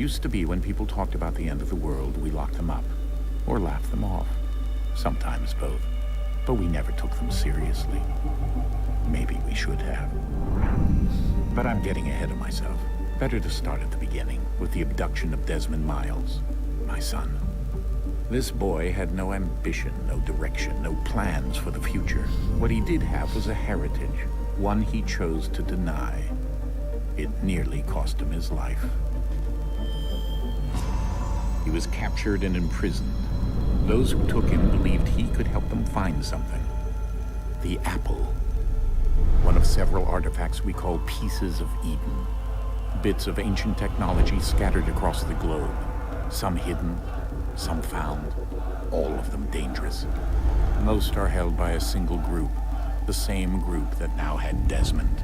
Used to be when people talked about the end of the world, we locked them up. Or laughed them off. Sometimes both. But we never took them seriously. Maybe we should have. But I'm getting ahead of myself. Better to start at the beginning, with the abduction of Desmond Miles, my son. This boy had no ambition, no direction, no plans for the future. What he did have was a heritage, one he chose to deny. It nearly cost him his life. He was captured and imprisoned. Those who took him believed he could help them find something. The apple. One of several artifacts we call pieces of Eden. Bits of ancient technology scattered across the globe. Some hidden, some found, all of them dangerous. Most are held by a single group, the same group that now had Desmond.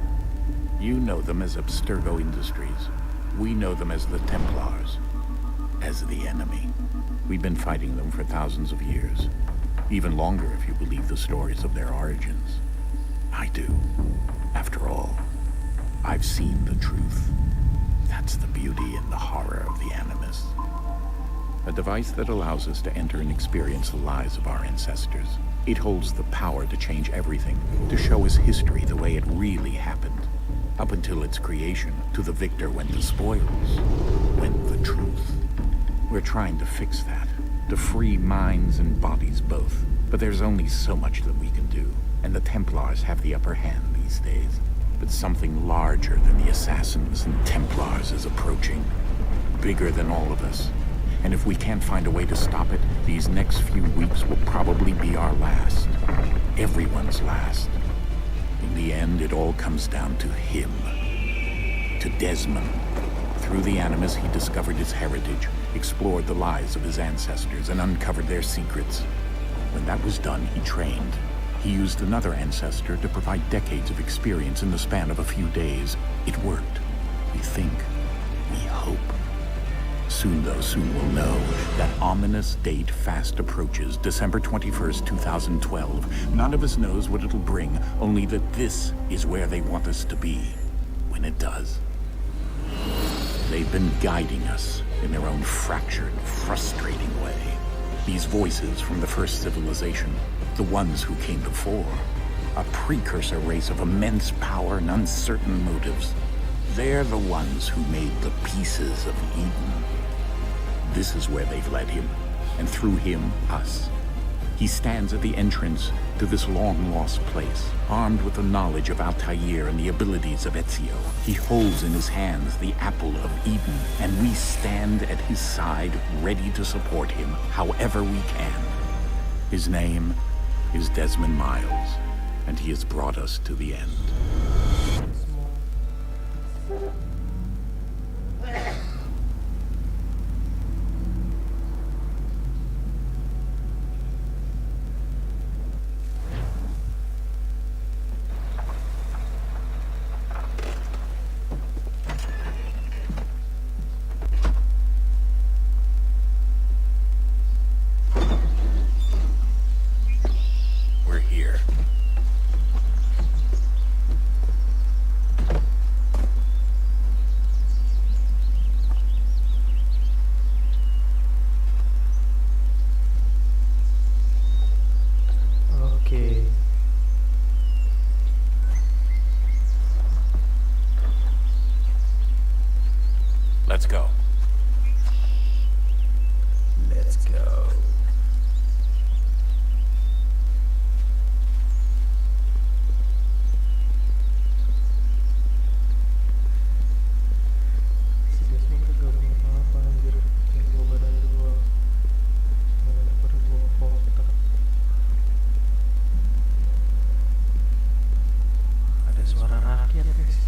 You know them as Abstergo Industries. We know them as the Templars, as the enemy. We've been fighting them for thousands of years, even longer if you believe the stories of their origins. I do. After all, I've seen the truth. That's the beauty and the horror of the Animus. A device that allows us to enter and experience the lives of our ancestors. It holds the power to change everything, to show us history the way it really happened. Up until its creation, to the victor went the spoils, went the truth. We're trying to fix that, to free minds and bodies both. But there's only so much that we can do, and the Templars have the upper hand these days. But something larger than the Assassins and Templars is approaching, bigger than all of us. And if we can't find a way to stop it, these next few weeks will probably be our last. Everyone's last. In the end, it all comes down to him. To Desmond. Through the Animus, he discovered his heritage, explored the lives of his ancestors, and uncovered their secrets. When that was done, he trained. He used another ancestor to provide decades of experience in the span of a few days. It worked. We think. We hope. Soon, though, soon we'll know. That ominous date fast approaches, December 21st, 2012. None of us knows what it'll bring, only that this is where they want us to be, when it does. They've been guiding us in their own fractured, frustrating way. These voices from the first civilization, the ones who came before, a precursor race of immense power and uncertain motives. They're the ones who made the pieces of Eden. This is where they've led him, and through him, us. He stands at the entrance to this long-lost place, armed with the knowledge of Altair and the abilities of Ezio. He holds in his hands the apple of Eden, and we stand at his side, ready to support him however we can. His name is Desmond Miles, and he has brought us to the end. Let's go. Let's go. Ada suara rakyat, guys.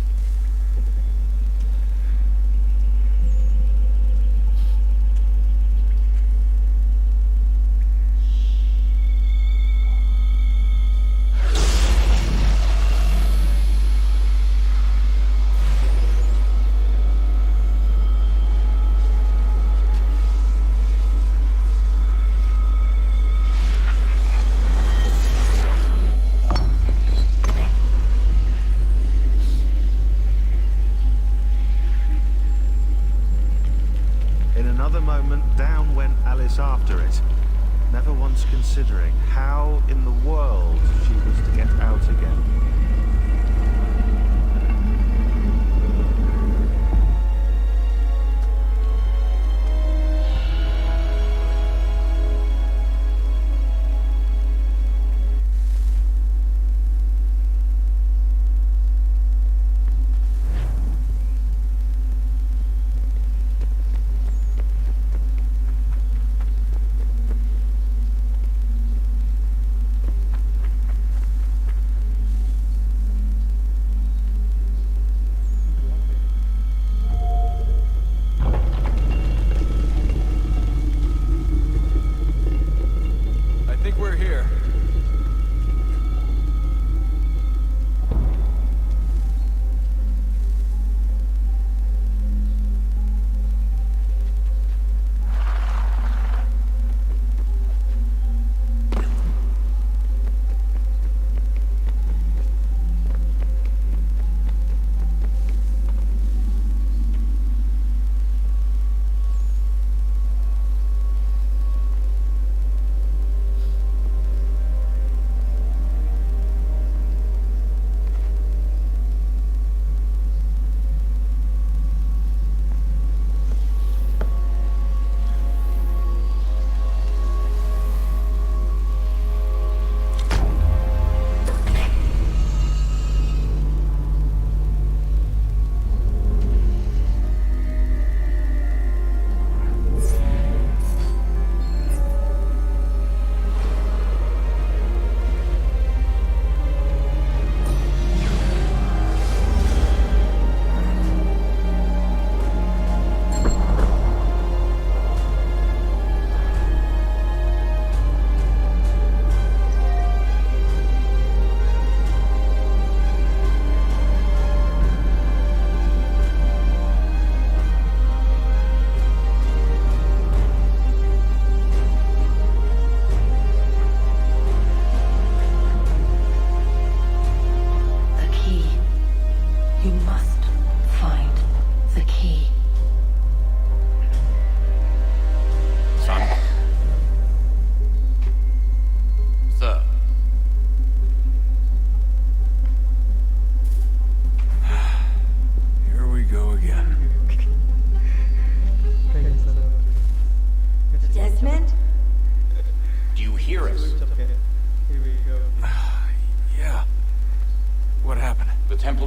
chase after it, never once considering how in the world she was to get out again.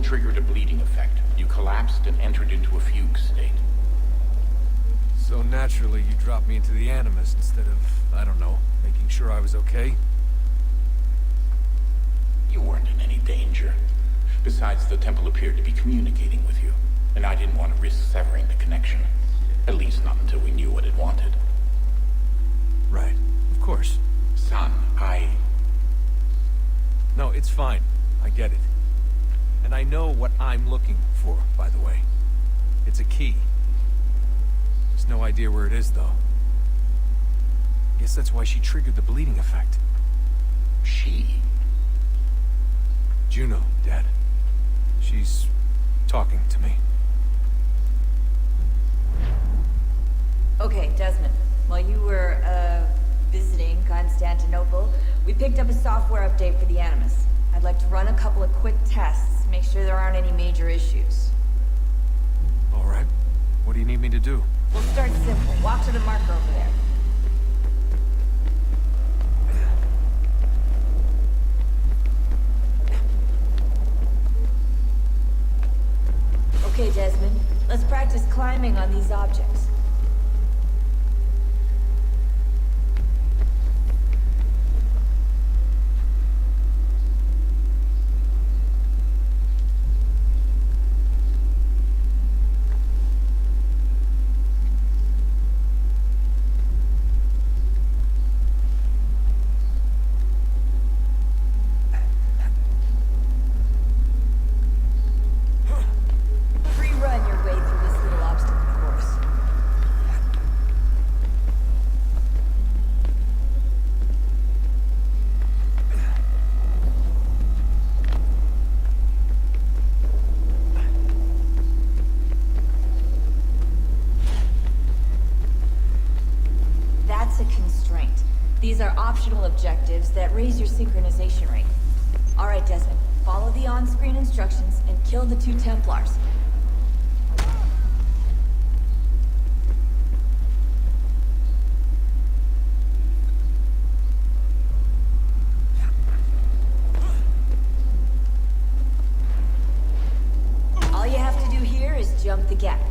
Triggered a bleeding effect. You collapsed and entered into a fugue state. So naturally, you dropped me into the Animus instead of, I don't know, making sure I was okay? You weren't in any danger. Besides, the temple appeared to be communicating with you, and I didn't want to risk severing the connection. At least not until we knew what it wanted. Right. Of course. Son, No, it's fine. I get it. And I know what I'm looking for, by the way. It's a key. There's no idea where it is, though. Guess that's why she triggered the bleeding effect. She? Juno, Dad. She's talking to me. Okay, Desmond. While you were, visiting Constantinople, we picked up a software update for the Animus. I'd like to run a couple of quick tests, make sure there aren't any major issues. All right. What do you need me to do? We'll start simple. Walk to the marker over there. Okay, Desmond. Let's practice climbing on these objects. These are optional objectives that raise your synchronization rate. All right, Desmond. Follow the on-screen instructions and kill the 2 Templars. All you have to do here is jump the gap.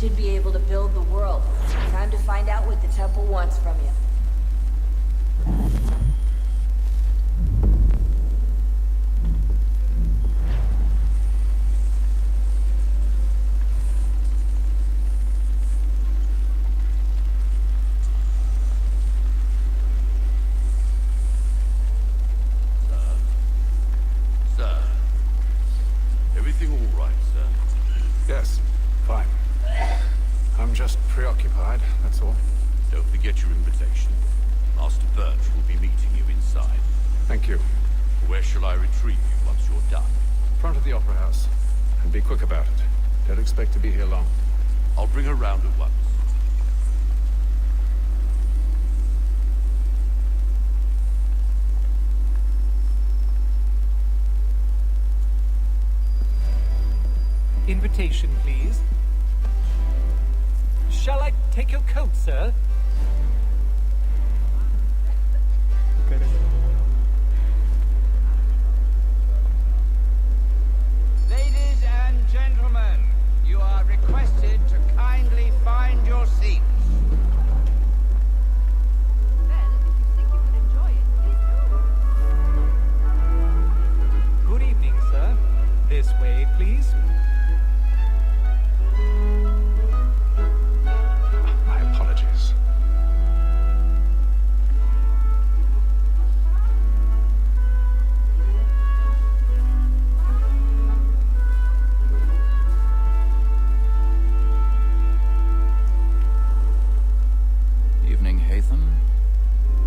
Should be able to build the world. Time to find out what the temple wants from you. Sir, everything all right, sir? Yes, fine. I'm just preoccupied, that's all. Don't forget your invitation. Master Birch will be meeting you inside. Thank you. Where shall I retrieve you once you're done? Front of the Opera House. And be quick about it. Don't expect to be here long. I'll bring her round at once. Invitation, please. Shall I take your coat, sir? Ladies and gentlemen, you are requested to kindly find your seats. Well, if you think you would enjoy it, please do. Good evening, sir. This way, please. My apologies. Evening, Hatham.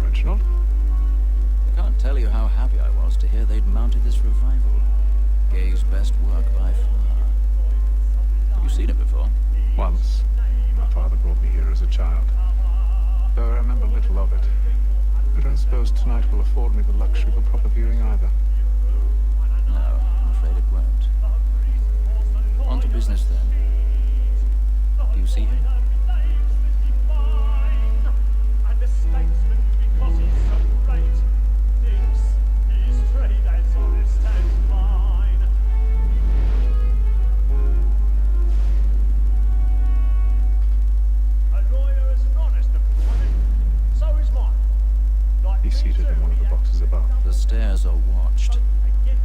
Reginald? I can't tell you how happy I was to hear they'd mounted this revival. Gay's best work by far. Have you seen it before? Once. My father brought me here as a child. Though I remember little of it. I don't suppose tonight will afford me the luxury of a proper viewing either. No, I'm afraid it won't. On to business then. Do you see him? And the statesman, because he's so great, thinks his trade as honest as mine. A lawyer is an honest employment, so is mine. Like He's me seated too, in one of the yeah. boxes above. The stairs are watched.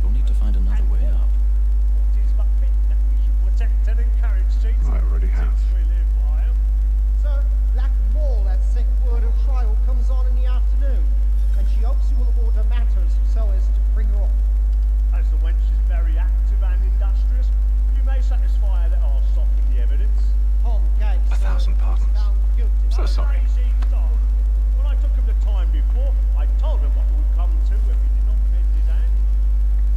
You'll need to find another way up. It is but fitting that we should protect and encourage cheats. I already have. Since we live by 'em. Sir, Black Mall had sent word of trial comes on in the afternoon, and she hopes you will order matters so as to bring her on. As the wench is very active and industrious, you may satisfy her that I'll soften the evidence. Tom Gage, A sir, thousand was pardons. found guilty. So sorry. Easy stop. When I took him the time before, I told him what it would come to if he did not bend his hand.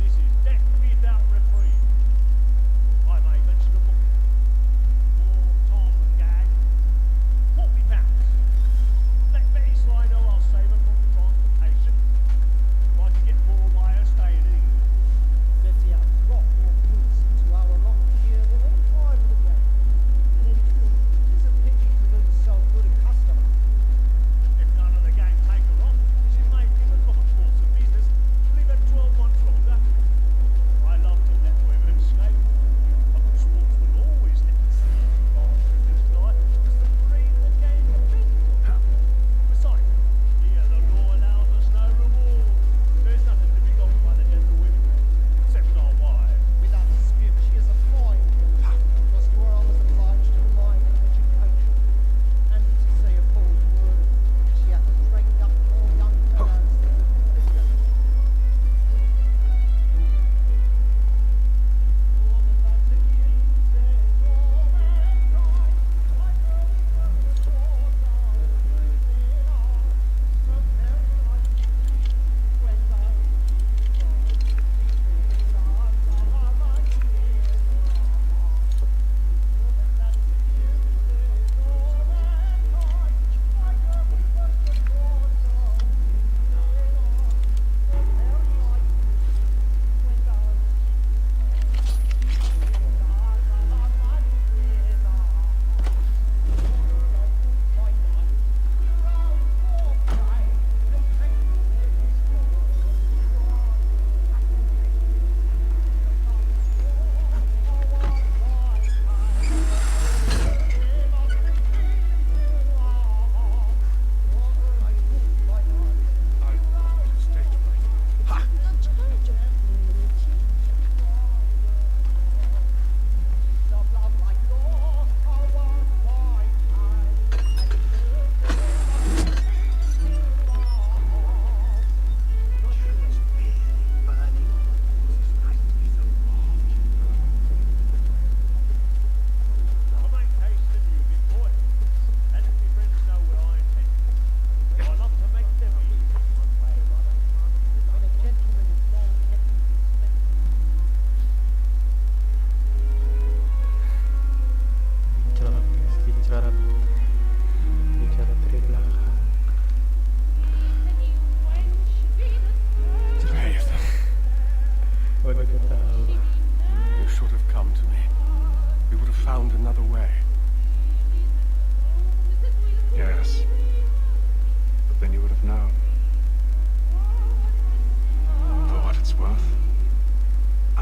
This is death with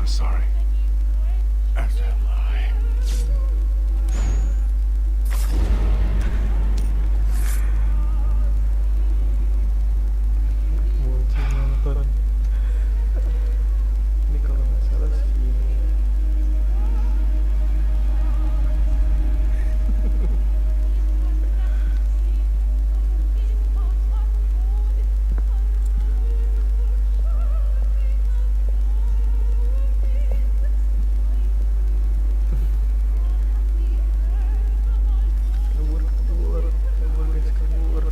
I'm sorry. As am I. Nonton. Ini kalau nggak salah Sini. Kabur guys, kabur.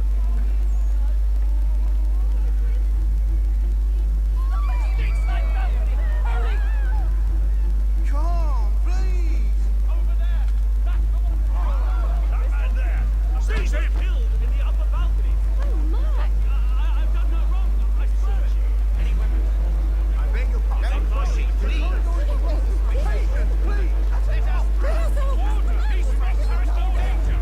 Come on, please! Over there! That man there! See, they're killed in the upper balcony! Oh my! I've done no wrong. I'm searching. Any weapons? I beg your pardon. No pushing, please! Please! Let us through! Water! Peace, friends! There is no danger!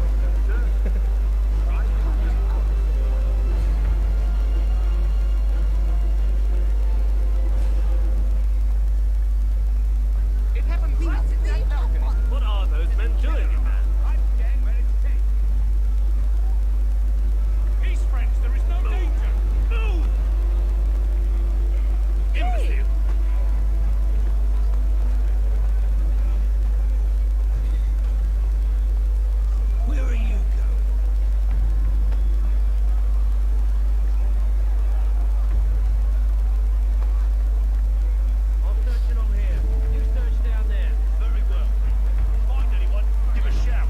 It happened right in that balcony. What are those men doing in there? I'm getting ready to take. Peace, friends! There is no danger! Move! Imbecile! Where are you going? I'm searching on here. You search down there. Very well. Find anyone, give a shout.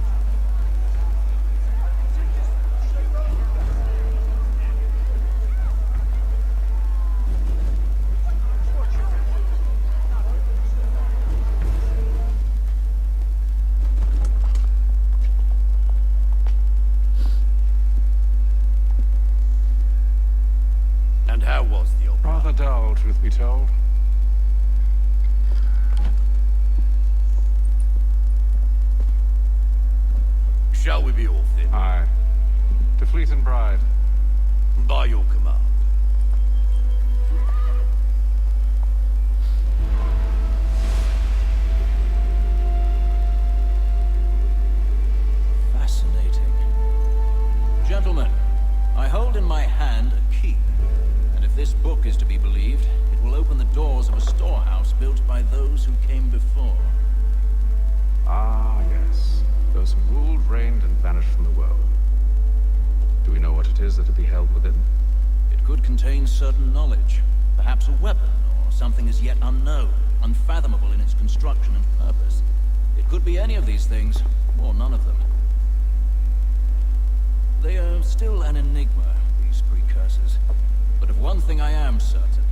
And how was the opera? Rather dull, truth be told. Shall we be off then? Aye. To Fleet and Bride. By your command. Fascinating. Gentlemen, I hold in my hand a key. And if this book is to be believed, it will open the doors of a storehouse built by those who came before. Ah, yes. Those who ruled, reigned, and vanished from the world. Do we know what it is that to be held within? It could contain certain knowledge, perhaps a weapon, or something as yet unknown, unfathomable in its construction and purpose. It could be any of these things, or none of them. They are still an enigma, these precursors. But of one thing I am certain.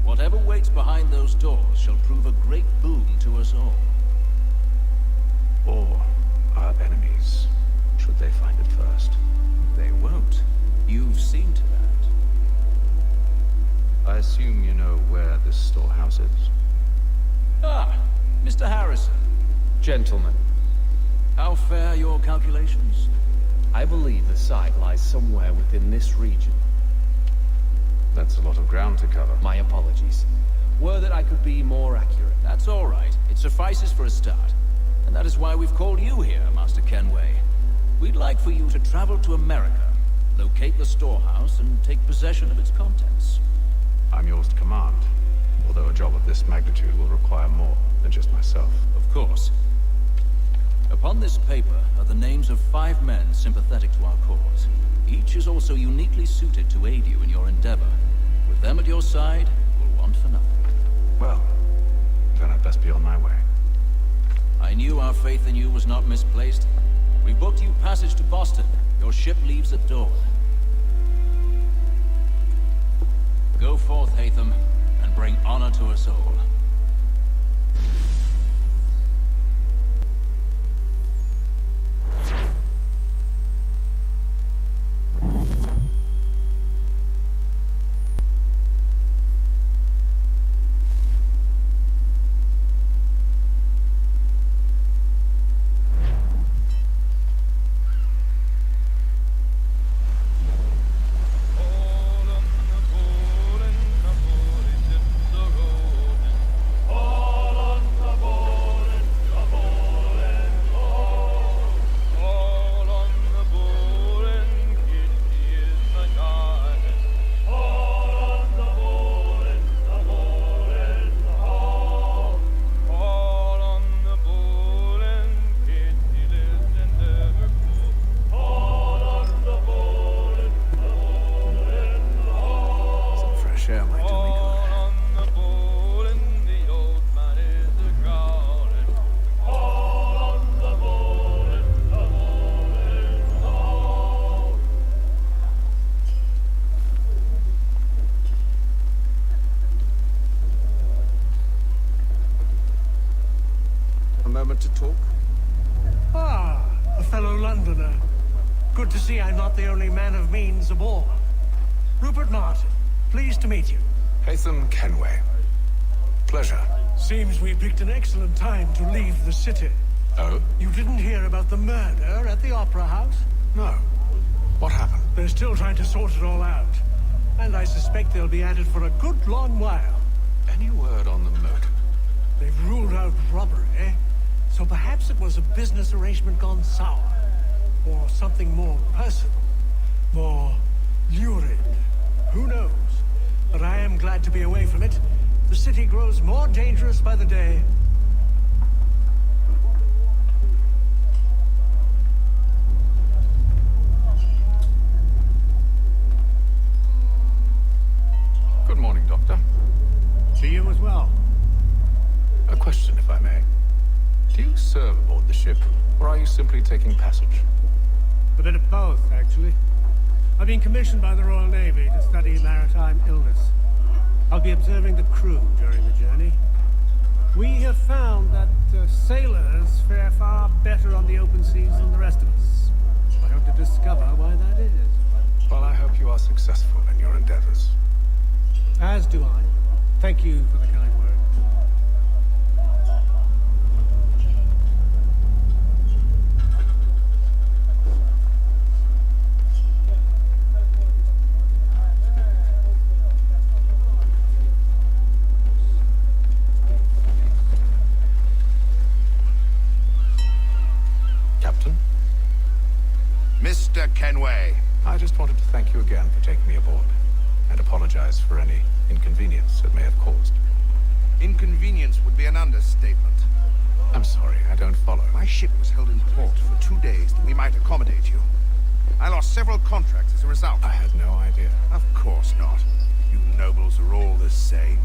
Whatever waits behind those doors shall prove a great boon to us all. Or our enemies, should they find it first? They won't. You've seen to that. I assume you know where this storehouse is. Ah, Mr. Harrison. Gentlemen, How fare your calculations? I believe the site lies somewhere within this region. That's a lot of ground to cover. My apologies. Were that I could be more accurate. That's all right. It suffices for a start. And that is why we've called you here, Master Kenway. We'd like for you to travel to America, locate the storehouse, and take possession of its contents. I'm yours to command, although a job of this magnitude will require more than just myself. Of course. Upon this paper are the names of 5 men sympathetic to our cause. Each is also uniquely suited to aid you in your endeavor. With them at your side, we'll want for nothing. Well, then I'd best be on my way. I knew our faith in you was not misplaced. We booked you passage to Boston. Your ship leaves at dawn. Go forth, Hatham, and bring honor to us all. chair might do me good. A moment to talk? Ah, a fellow Londoner. Good to see I'm not the only man of means aboard. Rupert Martin, pleased to meet you. Haytham Kenway. Pleasure. Seems we picked an excellent time to leave the city. Oh? You didn't hear about the murder at the Opera House? No. What happened? They're still trying to sort it all out. And I suspect they'll be at it for a good long while. Any word on the motive? They've ruled out robbery, so perhaps it was a business arrangement gone sour. Or something more personal. More lurid. Who knows? But I am glad to be away from it. The city grows more dangerous by the day. Good morning, Doctor. To you as well. A question, if I may. Do you serve aboard the ship, or are you simply taking passage? A bit of both, actually. I've been commissioned by the Royal Navy to study maritime illness. I'll be observing the crew during the journey. We have found that sailors fare far better on the open seas than the rest of us. I hope to discover why that is. Well, I hope you are successful in your endeavors. As do I. Thank you for the kind words. Captain? Mr. Kenway. I just wanted to thank you again for taking me aboard, and apologize for any inconvenience it may have caused. Inconvenience would be an understatement. I'm sorry, I don't follow. My ship was held in port for 2 days that we might accommodate you. I lost several contracts as a result. I had no idea. Of course not. You nobles are all the same.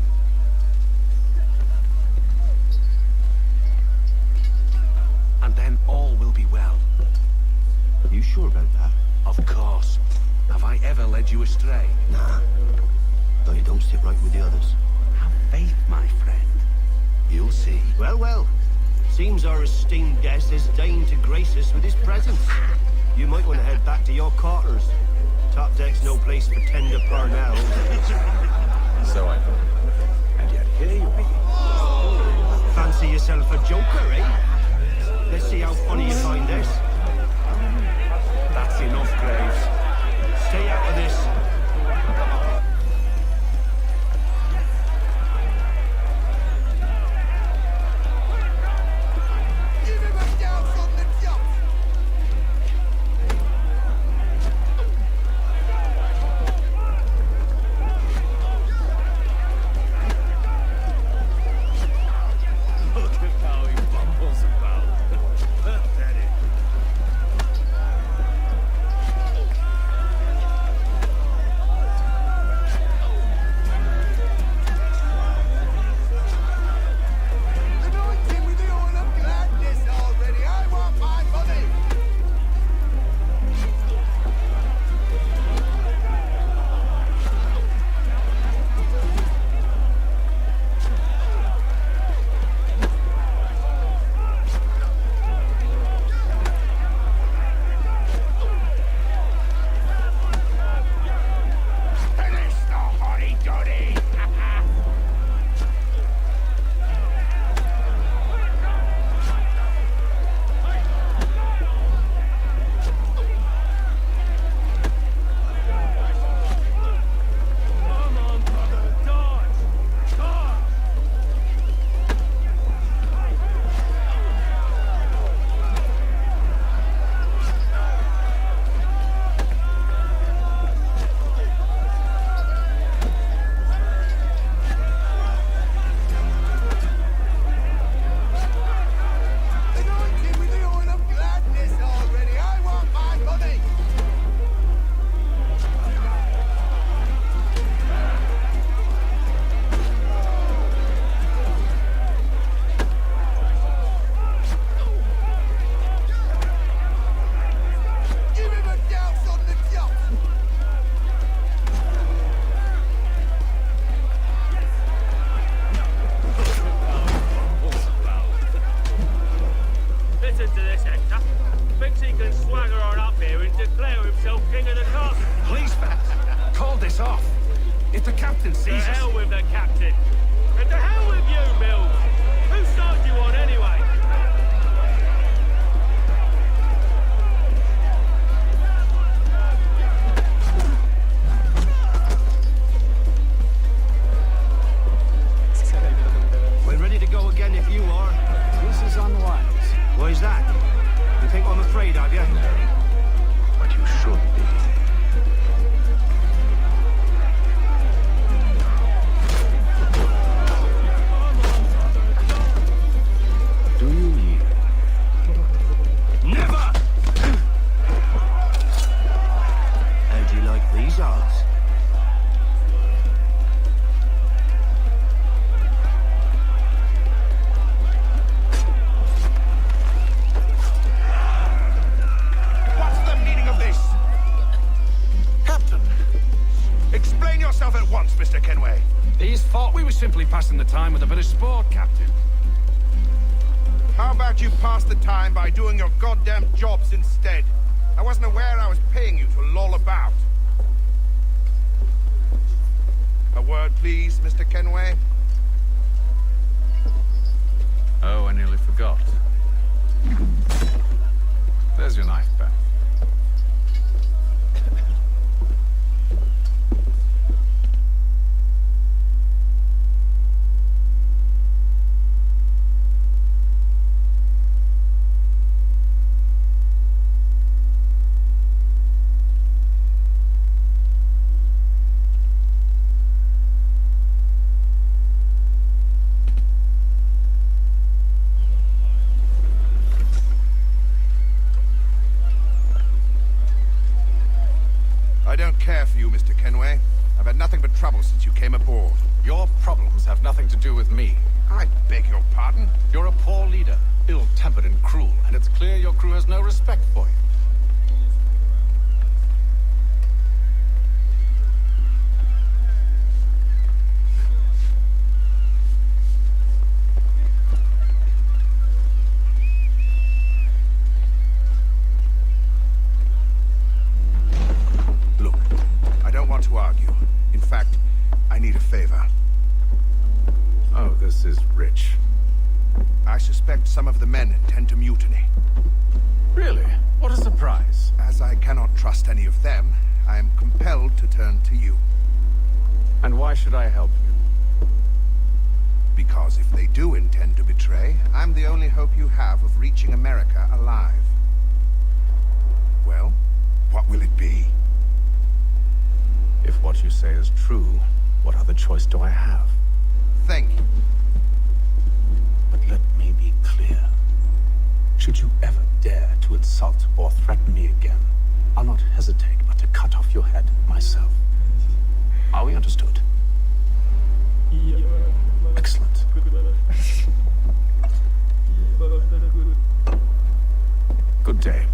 And then all will be well. Are you sure about that? Of course. Have I ever led you astray? Nah. Though you don't sit right with the others. Have faith, my friend. You'll see. Well, well. Seems our esteemed guest has deigned to grace us with his presence. You might want to head back to your quarters. Top deck's no place for tender parnells. So I thought. And yet here you are. Fancy yourself a joker, eh? Let's see how funny you find this. That's enough, Graves. Stay out of this. Look at how he bumps. the captain sees us... To hell with the captain. And to hell with you, Mills. Whose side do you on anyway? We're ready to go again if you are. This is unwise. Why is that? You think I'm afraid of you? No, but you should be. Do you yield? Never! How do you like these odds? What's the meaning of this? Captain! Explain yourself at once, Mr. Kenway. He's thought we were simply passing the time with a bit of sport, Captain. How about you pass the time by doing your goddamn jobs instead? I wasn't aware I was paying you to loll about. A word, please, Mr. Kenway. Oh, I nearly forgot. There's your knife back. I don't care for you, Mr. Kenway. I've had nothing but trouble since you came aboard. Your problems have nothing to do with me. I beg your pardon? You're a poor leader, ill-tempered and cruel, and it's clear your crew has no respect for you. Look, I don't want to argue. In fact, I need a favor. Oh, this is rich. I suspect some of the men intend to mutiny. Really? What a surprise. As I cannot trust any of them, I am compelled to turn to you. And why should I help you? Because if they do intend to betray, I'm the only hope you have of reaching America alive. Well, what will it be? If what you say is true, what other choice do I have? Thank you. But let me be clear. Should you ever dare to insult or threaten me again, I'll not hesitate but to cut off your head myself. Are we understood? Excellent. Good day.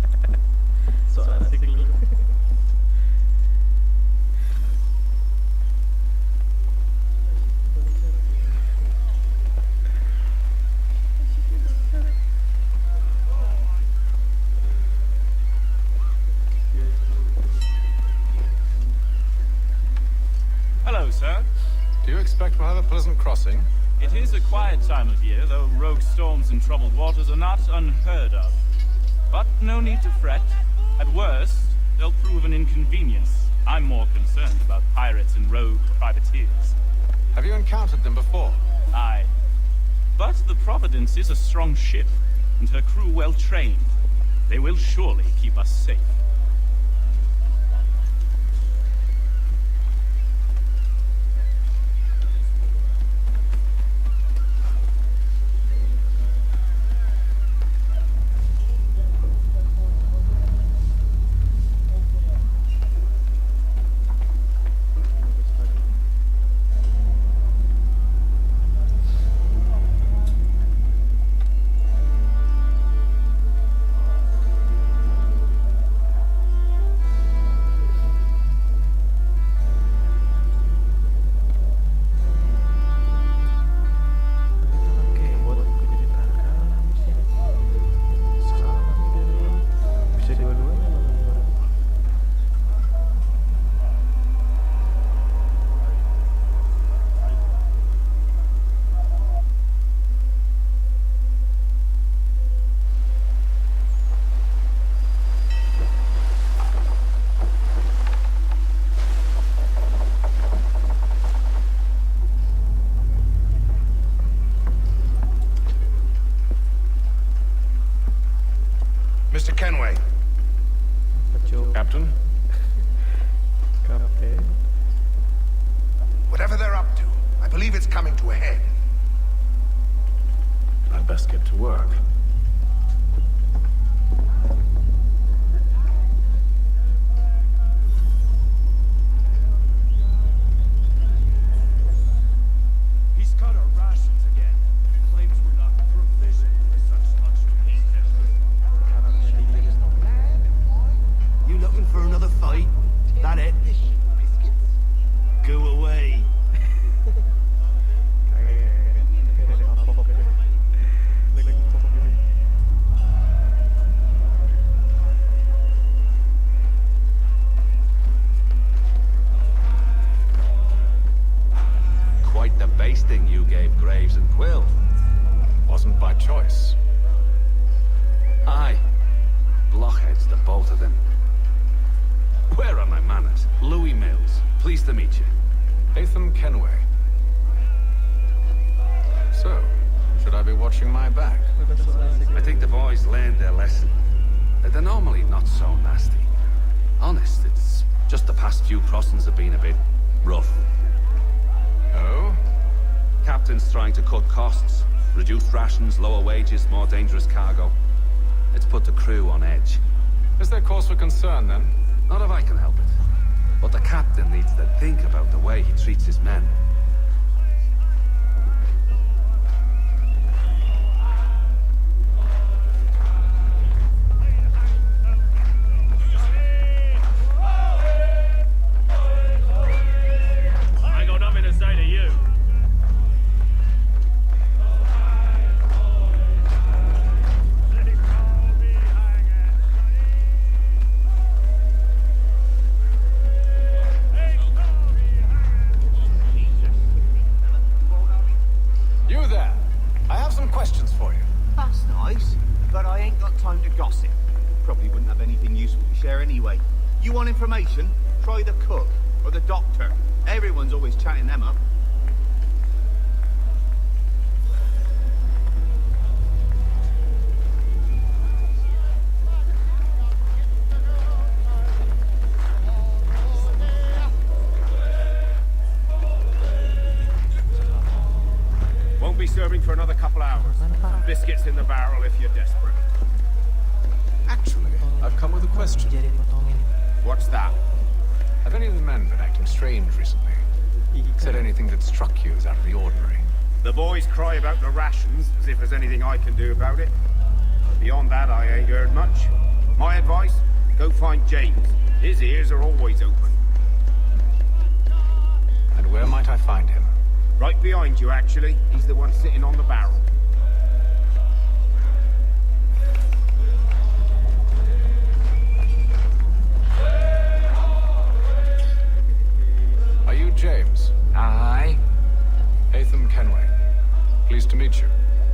Hello, sir. Do you expect we'll have a pleasant crossing? It is a quiet time of year, though rogue storms and troubled waters are not unheard of. But no need to fret. At worst, they'll prove an inconvenience. I'm more concerned about pirates and rogue privateers. Have you encountered them before? Aye. But the Providence is a strong ship, and her crew well trained. They will surely keep us safe. believe it's coming to a head. I'd best get to work. He's cut our rations again. Claims we're not provisioned for such luxuries. You looking for another fight? That it? Go away. Quite the basting you gave Graves and Quill. Wasn't by choice. Aye. Blockheads, the both of them. Where are my manners? Louis Mills. Pleased to meet you. Phenom Kenway. So, should I be watching my back? I think the boys learned their lesson. They're normally not so nasty. Honest, it's just the past few crossings have been a bit rough. Oh? Captain's trying to cut costs. Reduced rations, lower wages, more dangerous cargo. It's put the crew on edge. Is there cause for concern, then? Not if I can help it. But the captain needs to think about the way he treats his men. I got nothing to say to you. You there. I have some questions for you. That's nice, but I ain't got time to gossip. Probably wouldn't have anything useful to share anyway. You want information? Try the cook or the doctor. Everyone's always chatting them up. Won't be serving for another couple hours. Biscuits in the barrel if you're desperate. Actually, I've come with a question. What's that? Have any of the men been acting strange recently? Said anything that struck you as out of the ordinary? The boys cry about the rations, as if there's anything I can do about it. Beyond that, I ain't heard much. My advice? Go find James. His ears are always open. And where might I find him? Right behind you, actually. He's the one sitting on the barrel. Are you James? Aye. Phenom Kenway. Pleased to meet you.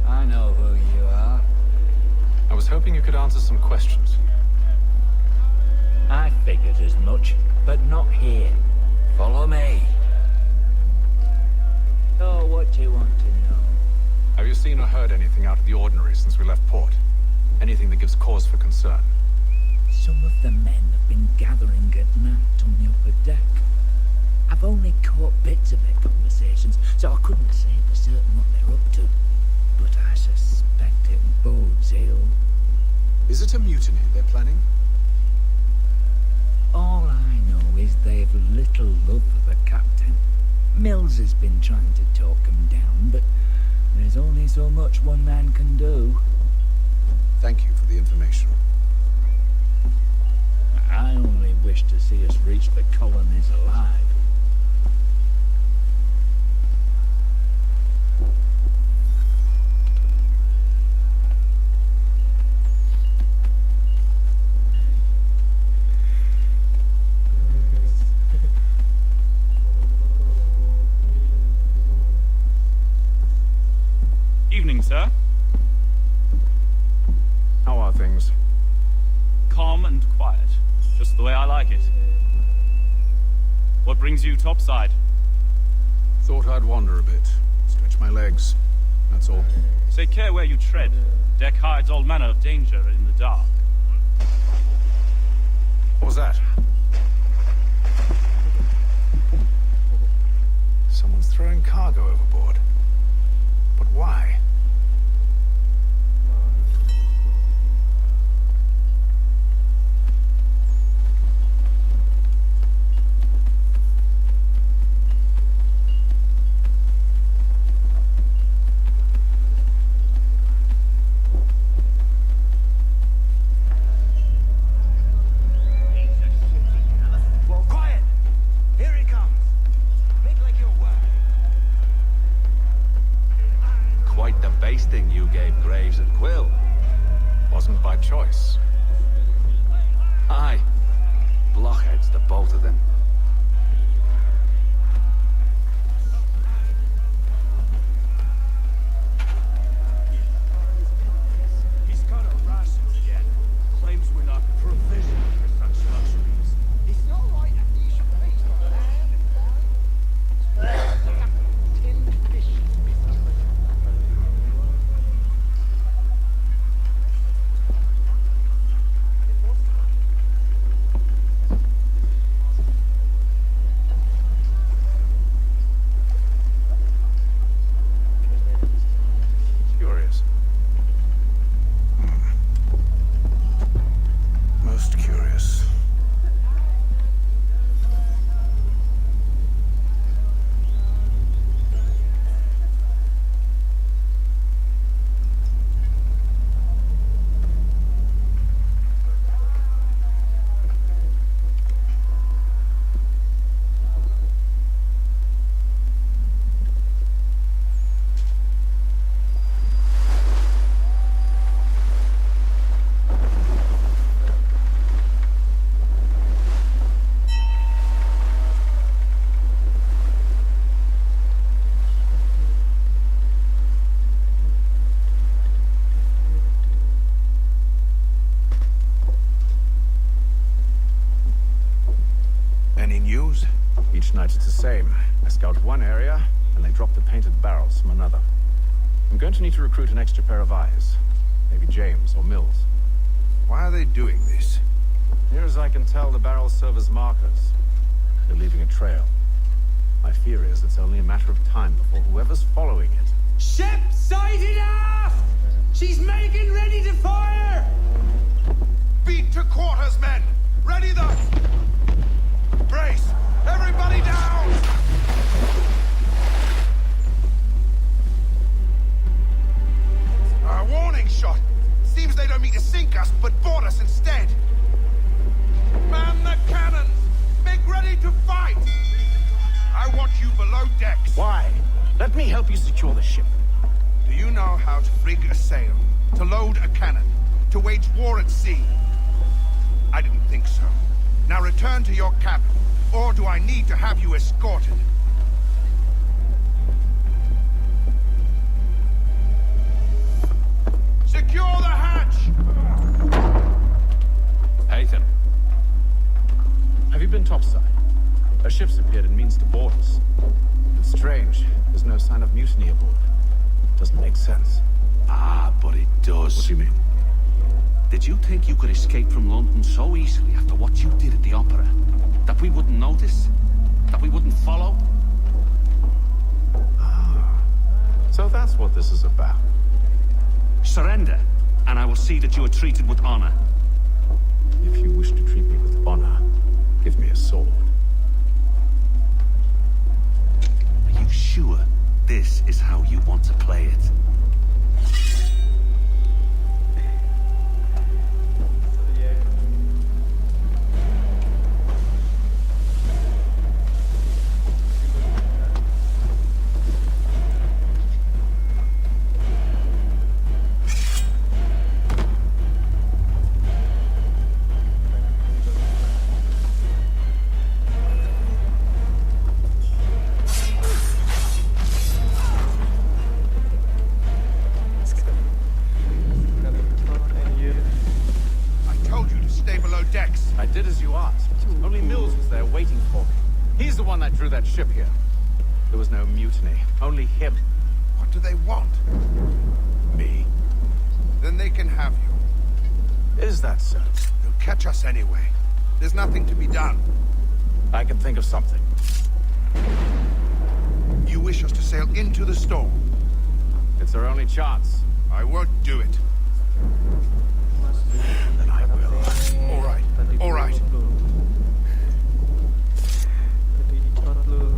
I know who you are. I was hoping you could answer some questions. I figured as much, but not here. Follow me. So, what do you want to know? Have you seen or heard anything out of the ordinary since we left port? Anything that gives cause for concern? Some of the men have been gathering at night on the upper deck. I've only caught bits of their conversations, so I couldn't say for certain what they're up to. But I suspect it bodes ill. Is it a mutiny they're planning? All I know is they've little love for the captain. Mills has been trying to talk him down, but there's only so much one man can do. Thank you for the information. I only wish to see us reach the colonies alive. Evening, sir. How are things? Calm and quiet. Just the way I like it. What brings you topside? Thought I'd wander a bit. Stretch my legs. That's all. Take care where you tread. Deck hides all manner of danger in the dark. What was that? Someone's throwing cargo overboard. But why? Well, quiet! Here he comes. Make like you're working. Quite the basting you gave Graves and Quill. Wasn't by choice. Aye. Blockheads, the both of them. He's got a ration again. Claims we're not provisioned for such luxuries. It's not right that you should feast on land and wine. Tinned fish. Curious. Most curious. Any news? Each night it's the same. I scout one area, and they drop the painted barrels from another. I'm going to need to recruit an extra pair of eyes. Maybe James or Mills. Why are they doing this? Near as I can tell, the barrels serve as markers. They're leaving a trail. My fear is it's only a matter of time before whoever's following it. Ship sighted aft! She's making ready to fire! Beat to quarters, men! Ready the... Brace! Everybody down! A warning shot! Seems they don't mean to sink us, but board us instead! Man the cannons! Make ready to fight! I want you below decks. Why? Let me help you secure the ship. Do you know how to rig a sail? To load a cannon? To wage war at sea? I didn't think so. Now return to your cabin, or do I need to have you escorted? Secure the hatch! Haytham. Have you been topside? A ship's appeared and means to board us. It's strange. There's no sign of mutiny aboard. Doesn't make sense. Ah, but it does. What do you mean? Did you think you could escape from London so easily after what you did at the opera? That we wouldn't notice? That we wouldn't follow? Ah. So that's what this is about. Surrender, and I will see that you are treated with honor. If you wish to treat me with honor, give me a sword. Are you sure this is how you want to play it? I did as you asked. Only Mills was there waiting for me. He's the one that drew that ship here. There was no mutiny, only him. What do they want? Me. Then they can have you. Is that so? They'll catch us anyway. There's nothing to be done. I can think of something. you wish us to sail into the storm? It's our only chance. I won't do it. Then I will. All right. All right. Tadi cepat lu.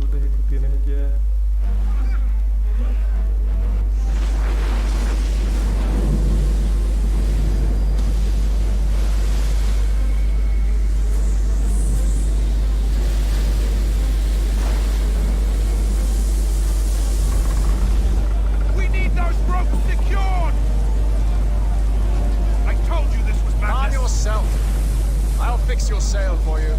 Udah ikutin aja. We need those ropes secured! I told you this was madness. Calm yourself. I'll fix your sail for you.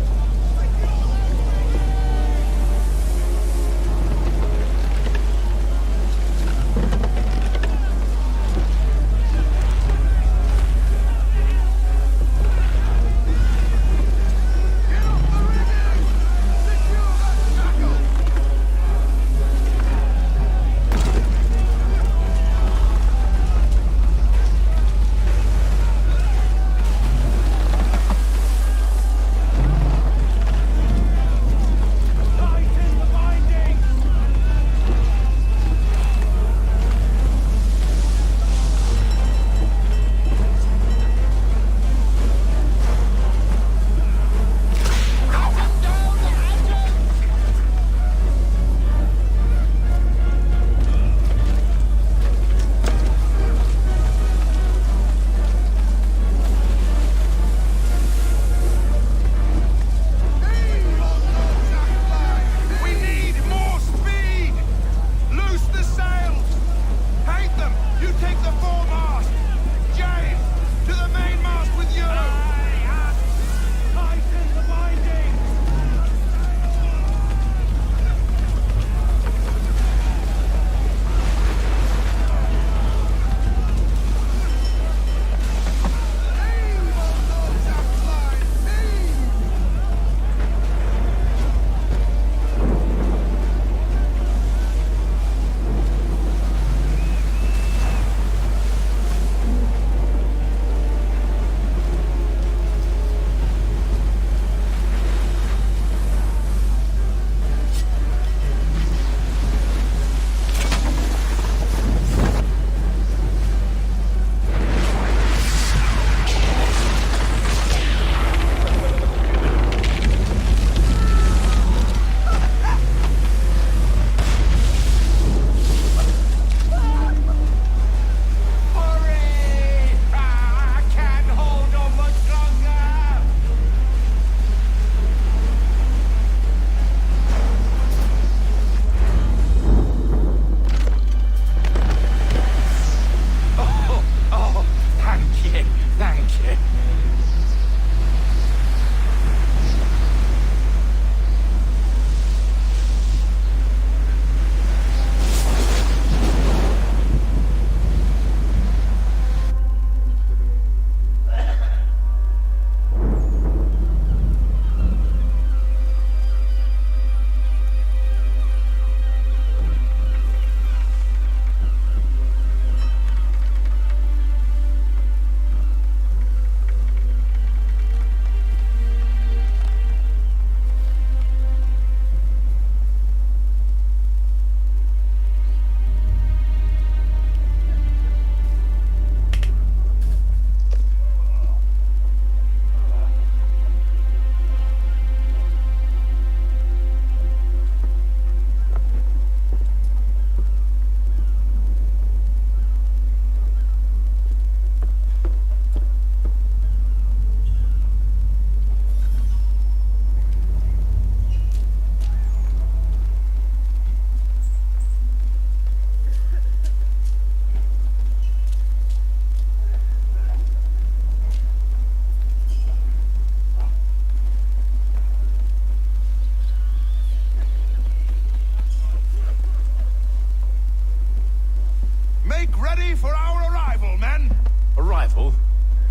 ready for our arrival, men. Arrival?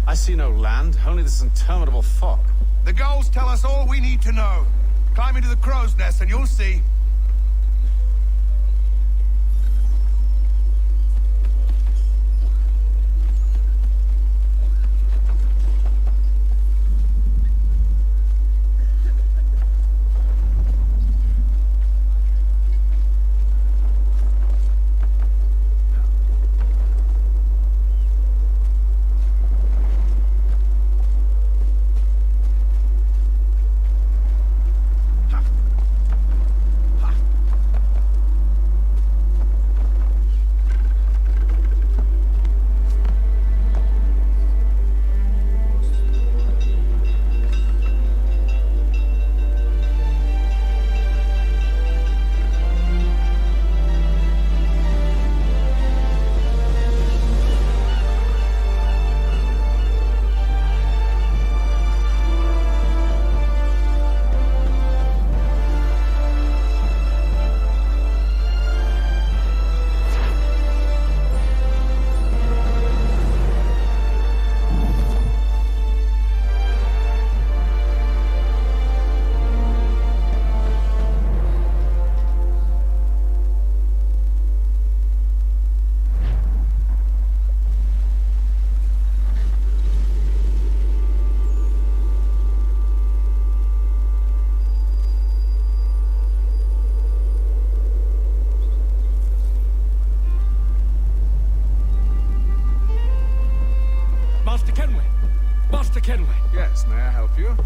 I see no land, only this interminable fog. The gulls tell us all we need to know. Climb into the crow's nest and you'll see.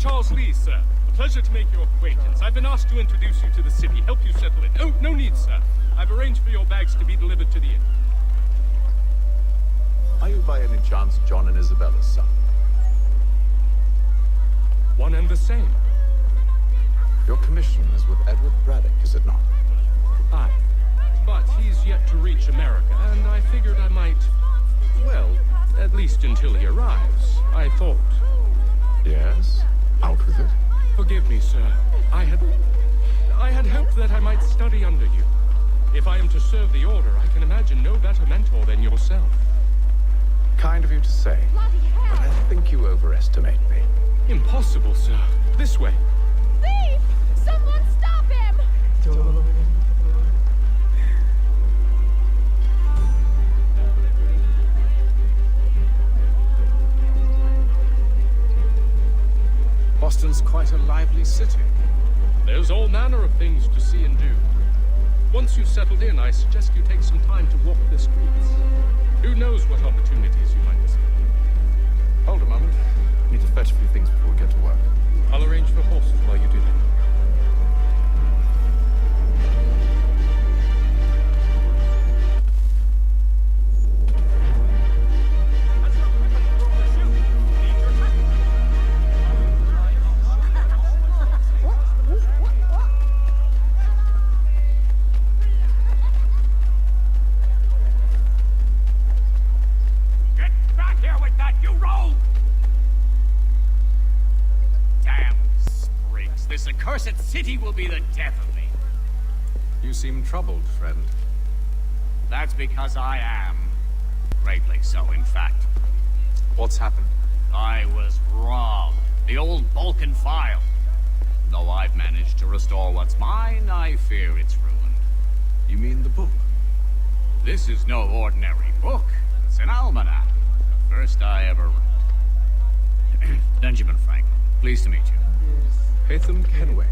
Charles Lee, sir. A pleasure to make your acquaintance. I've been asked to introduce you to the city, help you settle in. Oh, no need, sir. I've arranged for your bags to be delivered to the inn. Are you by any chance John and Isabella's son? One and the same. Your commission is with Edward Braddock, is it not? Aye. But he's yet to reach America, and I figured I might... Well, at least until he arrives, I thought. Yes? Out with it. Forgive me, sir. I had hoped that I might study under you. If I am to serve the Order, I can imagine no better mentor than yourself. Kind of you to say, but I think you overestimate me. Impossible, sir. This way. Thief! Someone stop him! Boston's quite a lively city. There's all manner of things to see and do. Once you've settled in, I suggest you take some time to walk the streets. Who knows what opportunities you might see. Hold a moment. I need to fetch a few things before we get to work. I'll arrange for horses while you do that. This accursed city will be the death of me. You seem troubled, friend. That's because I am. Greatly so, in fact. What's happened? I was robbed. The old Balkan file. Though I've managed to restore what's mine, I fear it's ruined. You mean the book? This is no ordinary book. It's an almanac. The first I ever read. Benjamin Franklin, pleased to meet you. Phenom Kenway.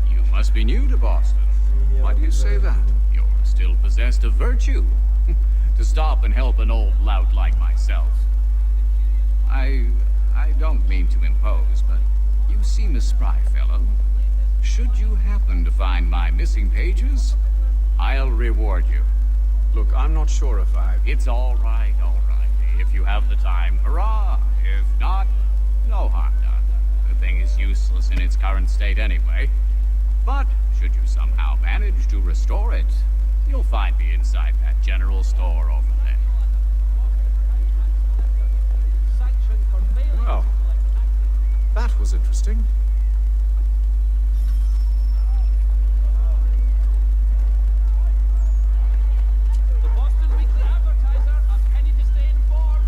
You must be new to Boston. Why do you say that? You're still possessed of virtue. To stop and help an old lout like myself. I don't mean to impose, but you seem a spry fellow. Should you happen to find my missing pages, I'll reward you. Look, I'm not sure if I... It's all right. If you have the time, hurrah. If not, no harm done. The thing is useless in its current state anyway. But should you somehow manage to restore it, you'll find me inside that general store over there. Well, that was interesting. The Boston Weekly Advertiser, a penny to stay informed.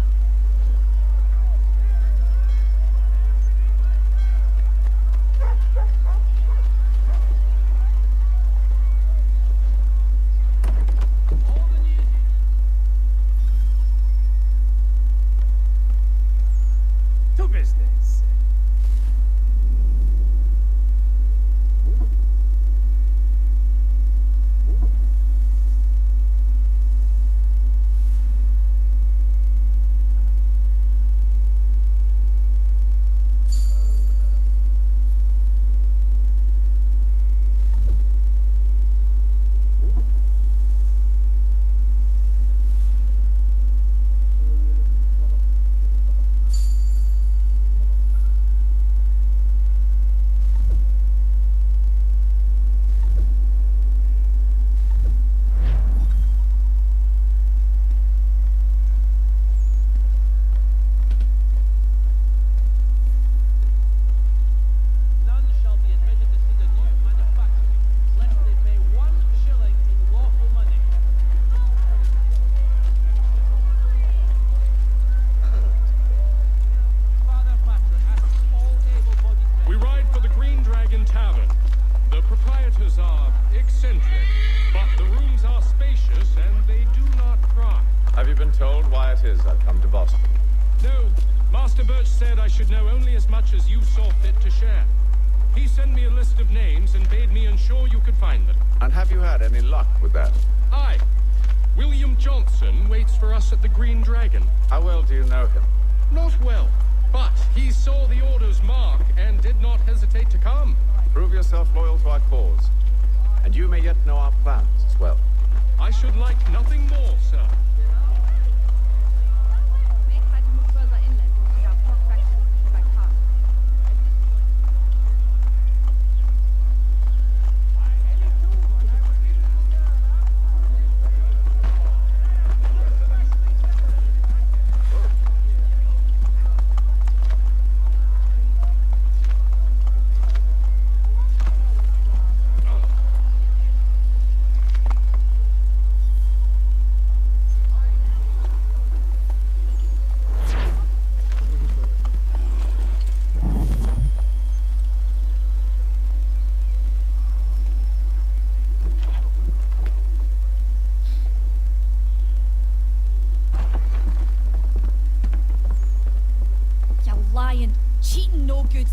To business. Should know only as much as you saw fit to share. He sent me a list of names and bade me ensure you could find them. And have you had any luck with that? Aye. William Johnson waits for us at the Green Dragon. How well do you know him? Not well. But he saw the order's mark and did not hesitate to come. Prove yourself loyal to our cause. And you may yet know our plans as well. I should like nothing more, sir.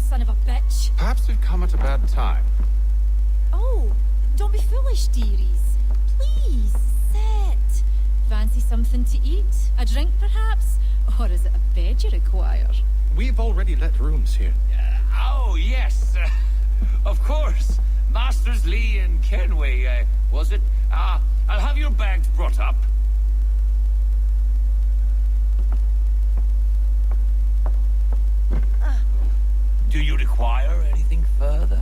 Son of a bitch. Perhaps we've come at a bad time. Oh, don't be foolish, dearies. Please, sit. Fancy something to eat? A drink, perhaps? Or is it a bed you require? We've already let rooms here. Oh, yes. Of course. Masters Lee and Kenway, was it? I'll have your bags brought up. Do you require anything further?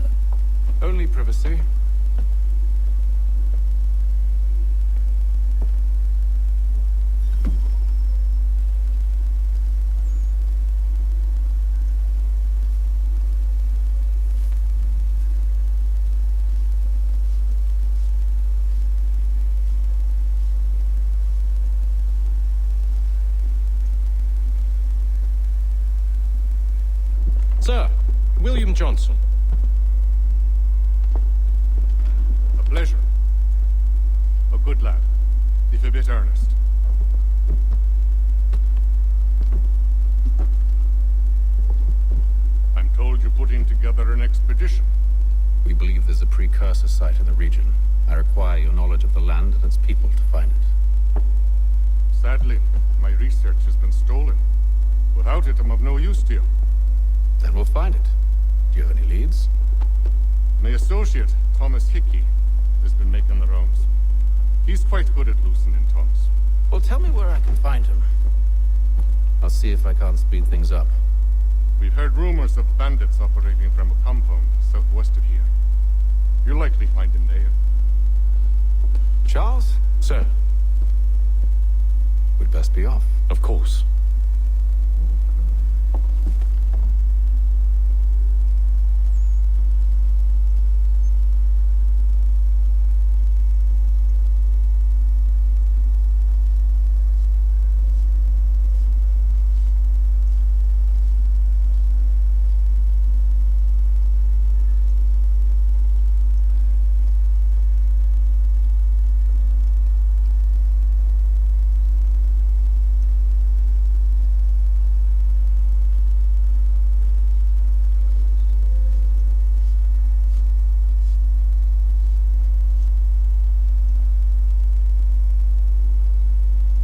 Only privacy. Sir, William Johnson. A pleasure. A good lad, if a bit earnest. I'm told you're putting together an expedition. We believe there's a precursor site in the region. I require your knowledge of the land and its people to find it. Sadly, my research has been stolen. Without it, I'm of no use to you. Then we'll find it. Do you have any leads? My associate, Thomas Hickey, has been making the rounds. He's quite good at loosening tongues. Well, tell me where I can find him. I'll see if I can't speed things up. We've heard rumors of bandits operating from a compound southwest of here. You'll likely find him there. Charles? Sir. We'd best be off. Of course.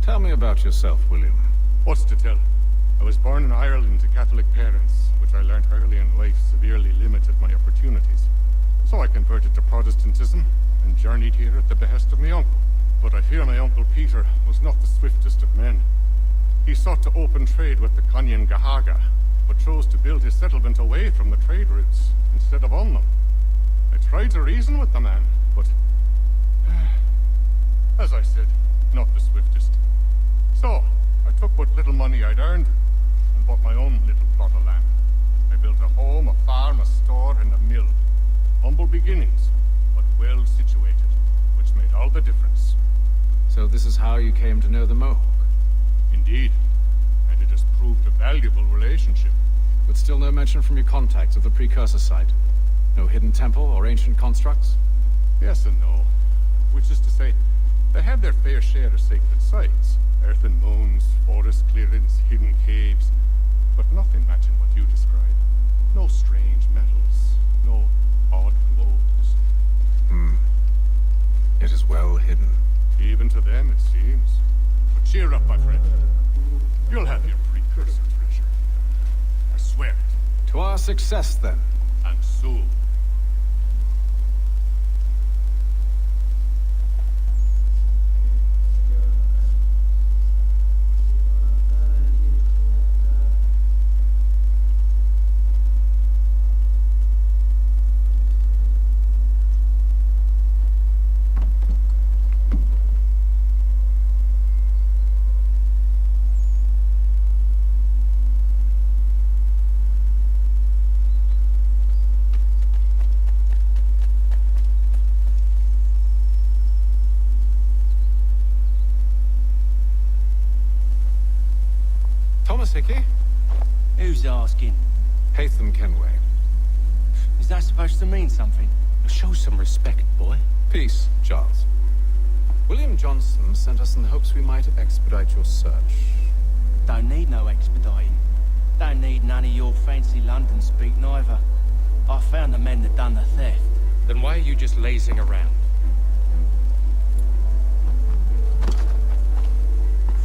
Tell me about yourself, William. What's to tell? I was born in Ireland to Catholic parents, which I learned early in life severely limited my opportunities. So I converted to Protestantism and journeyed here at the behest of my uncle. But I fear my uncle Peter was not the swiftest of men. He sought to open trade with the Conyan Gahaga, but chose to build his settlement away from the trade routes instead of on them. I tried to reason with the man, but as I said, not the swiftest. So, I took what little money I'd earned and bought my own little plot of land. I built a home, a farm, a store, and a mill. Humble beginnings, but well situated, which made all the difference. So this is how you came to know the Mohawk? Indeed, and it has proved a valuable relationship. But still no mention from your contacts of the precursor site? No hidden temple or ancient constructs? Yes and no. Which is to say, they have their fair share of sacred sites. Earthen mounds, forest clearings, hidden caves, but nothing matching what you describe. No strange metals, no odd glows. It is well hidden. Even to them, it seems. But cheer up, my friend. You'll have your precursor treasure. To our success, then. And soon. Thomas Hickey? Who's asking? Haytham Kenway. Is that supposed to mean something? Show some respect, boy. Peace, Charles. William Johnson sent us in the hopes we might expedite your search. Don't need no expediting. Don't need none of your fancy London speak neither. I found the men that done the theft. Then why are you just lazing around?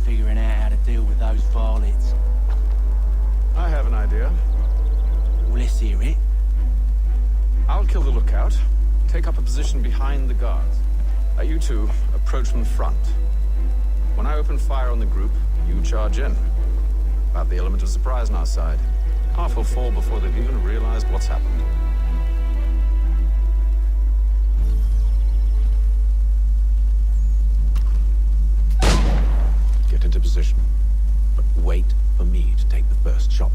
Figuring out how to deal with those varlets. I have an idea. Well, let's hear it. I'll kill the lookout, take up a position behind the guards. You two approach from the front. When I open fire on the group, you charge in. About the element of surprise on our side. Half will fall before they've even realized what's happened. Get into position, but wait for me to take the first shot.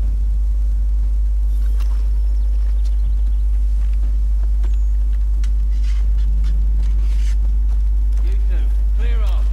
You two, clear off.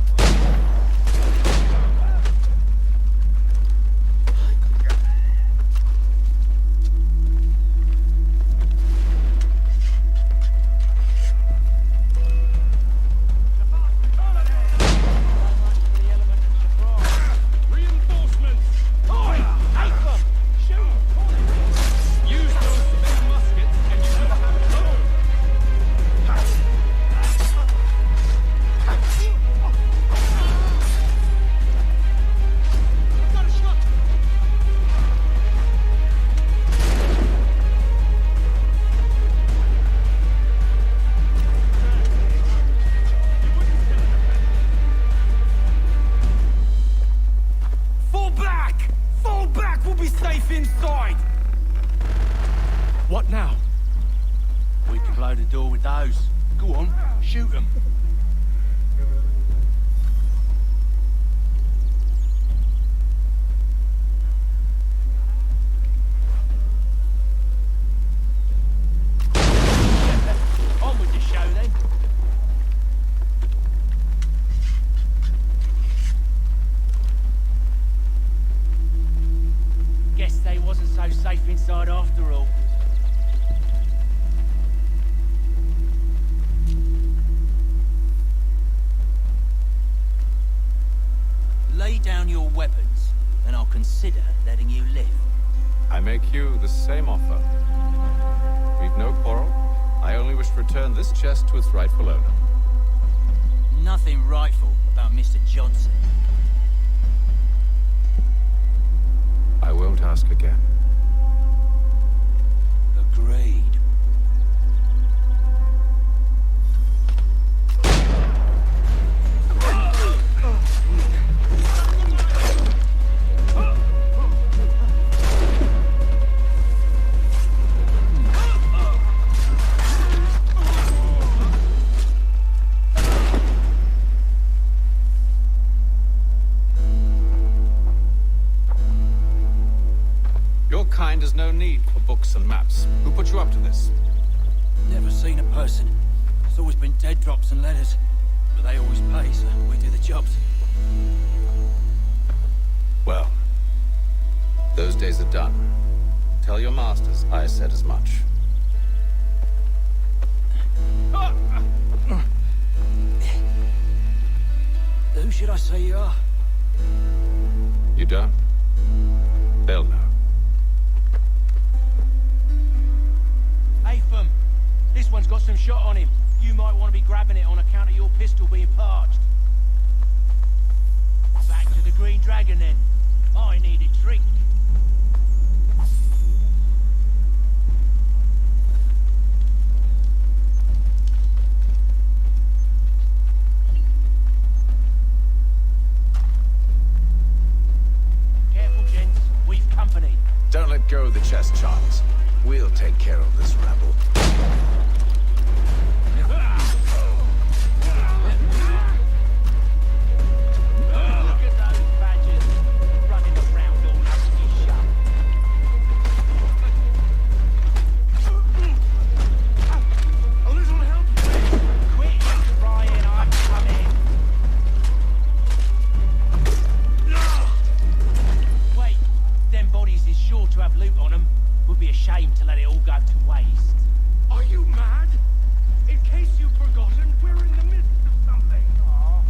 What now? We can blow the door with those. Go on, shoot them. On with the show then. Guess they wasn't so safe inside after all. Lay down your weapons, and I'll consider letting you live. I make you the same offer. We've no quarrel. I only wish to return this chest to its rightful owner. Nothing rightful about Mr. Johnson. I won't ask again. Agreed. Your kind has no need for books and maps. Who put you up to this? Never seen a person. It's always been dead drops and letters. But they always pay, so we do the jobs. Well, those days are done. Tell your masters I said as much. Who should I say you are? You don't? They'll know. Haytham, this one's got some shot on him. You might want to be grabbing it on account of your pistol being parched. Back to the Green Dragon then. I need a drink. has Charles. We'll take care of this rabble. Look at those badgers running around all over your shop. A little help, please. Quit crying, I'm coming. Wait, them bodies is sure to have loot on them. Would be a shame to let it all go to waste. Are you mad? In case you've forgotten, we're in the midst of something. Aw,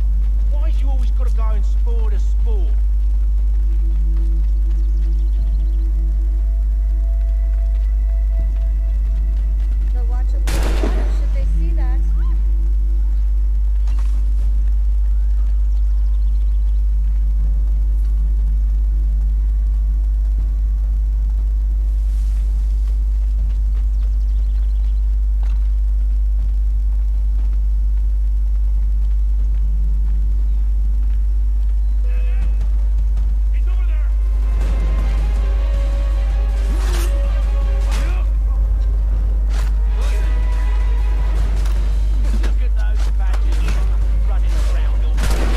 why's you always gotta go and spoil the sport? They'll watch a little should they see that. Look at those badgers running around all over.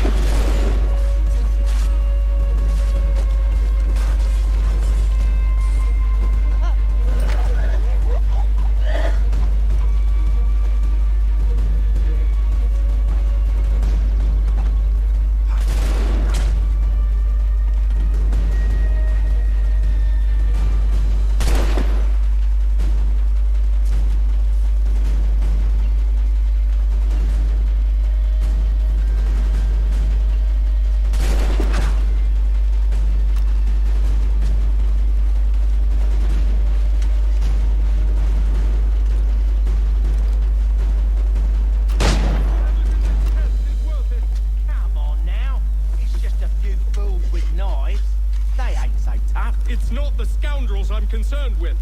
Come on now. It's just a few fools with knives. They ain't so tough. It's not the scoundrels I'm concerned with.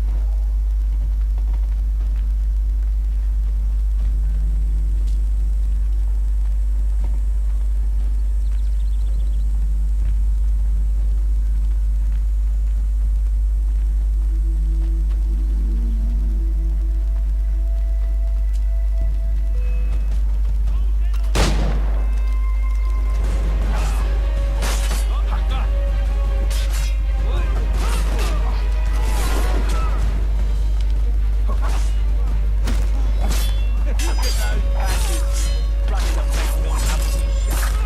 Look at those badgers running around all over your shop.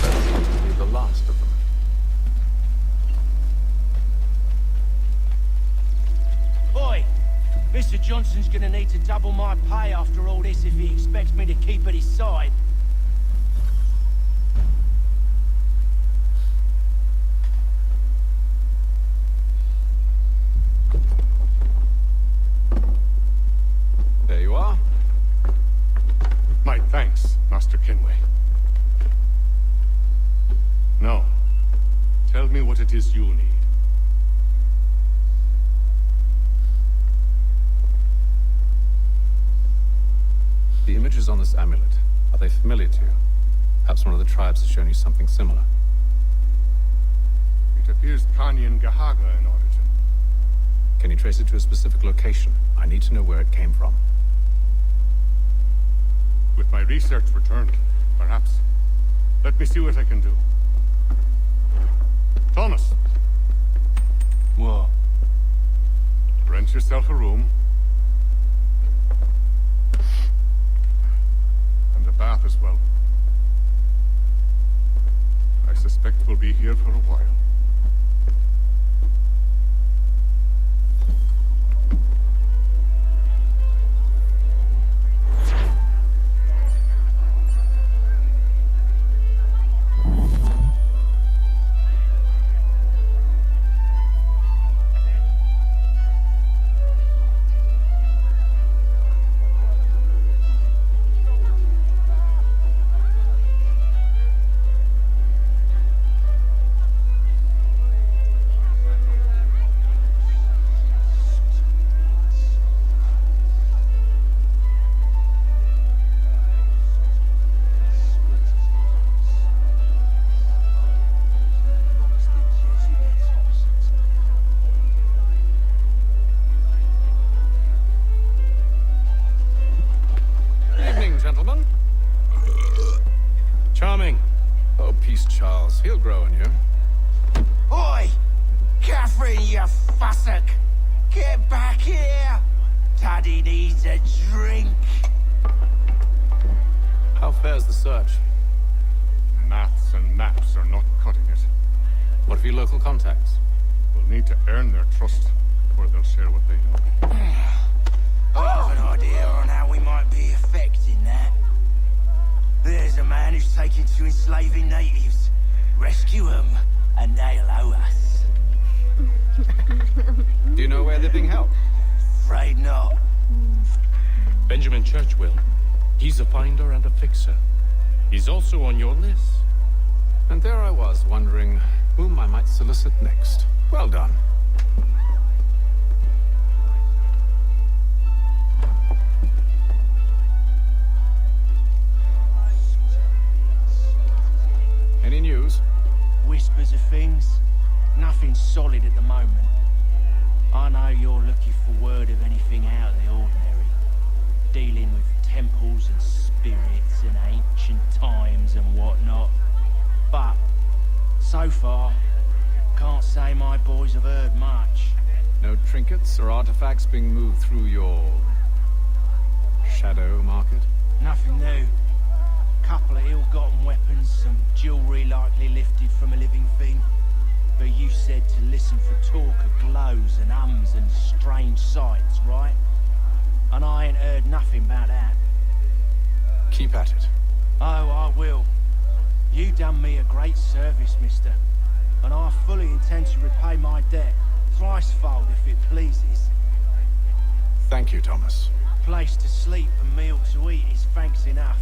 That seems to be the last of them. Oi! Mr. Johnson's gonna need to double my pay after all this if he expects me to keep at his side. There you are. My thanks, Master Kenway. Now, tell me what it is you need. The images on this amulet, are they familiar to you? Perhaps one of the tribes has shown you something similar. It appears Kanyan Gahaga in origin. Can you trace it to a specific location? I need to know where it came from. With my research returned, perhaps. Let me see what I can do. Thomas! What? Rent yourself a room. And a bath as well. I suspect we'll be here for a while. Charming. Oh, peace, Charles. He'll grow on you. Oi! Catherine, you fussock! Get back here! Taddy needs a drink. How fares the search? Maths and maps are not cutting it. What of your local contacts? We'll need to earn their trust before they'll share what they know. I have an idea on how we might be affecting that. There's a man who's taken to enslaving natives. Rescue them, and they'll owe us. Do you know where they're being held? Afraid not. Benjamin Churchwill. He's a finder and a fixer. He's also on your list. And there I was, wondering whom I might solicit next. Well done. Any news? Whispers of things. Nothing solid at the moment. I know you're looking for word of anything out of the ordinary. Dealing with temples and spirits and ancient times and whatnot. But, so far, can't say my boys have heard much. No trinkets or artifacts being moved through your shadow market? Nothing new. Couple of ill-gotten weapons, some jewelry likely lifted from a living thing. But you said to listen for talk of glows and ums and strange sights, right? And I ain't heard nothing about that. Keep at it. Oh, I will. You done me a great service, mister. And I fully intend to repay my debt. Thricefold, if it pleases. Thank you, Thomas. Place to sleep and meal to eat is thanks enough.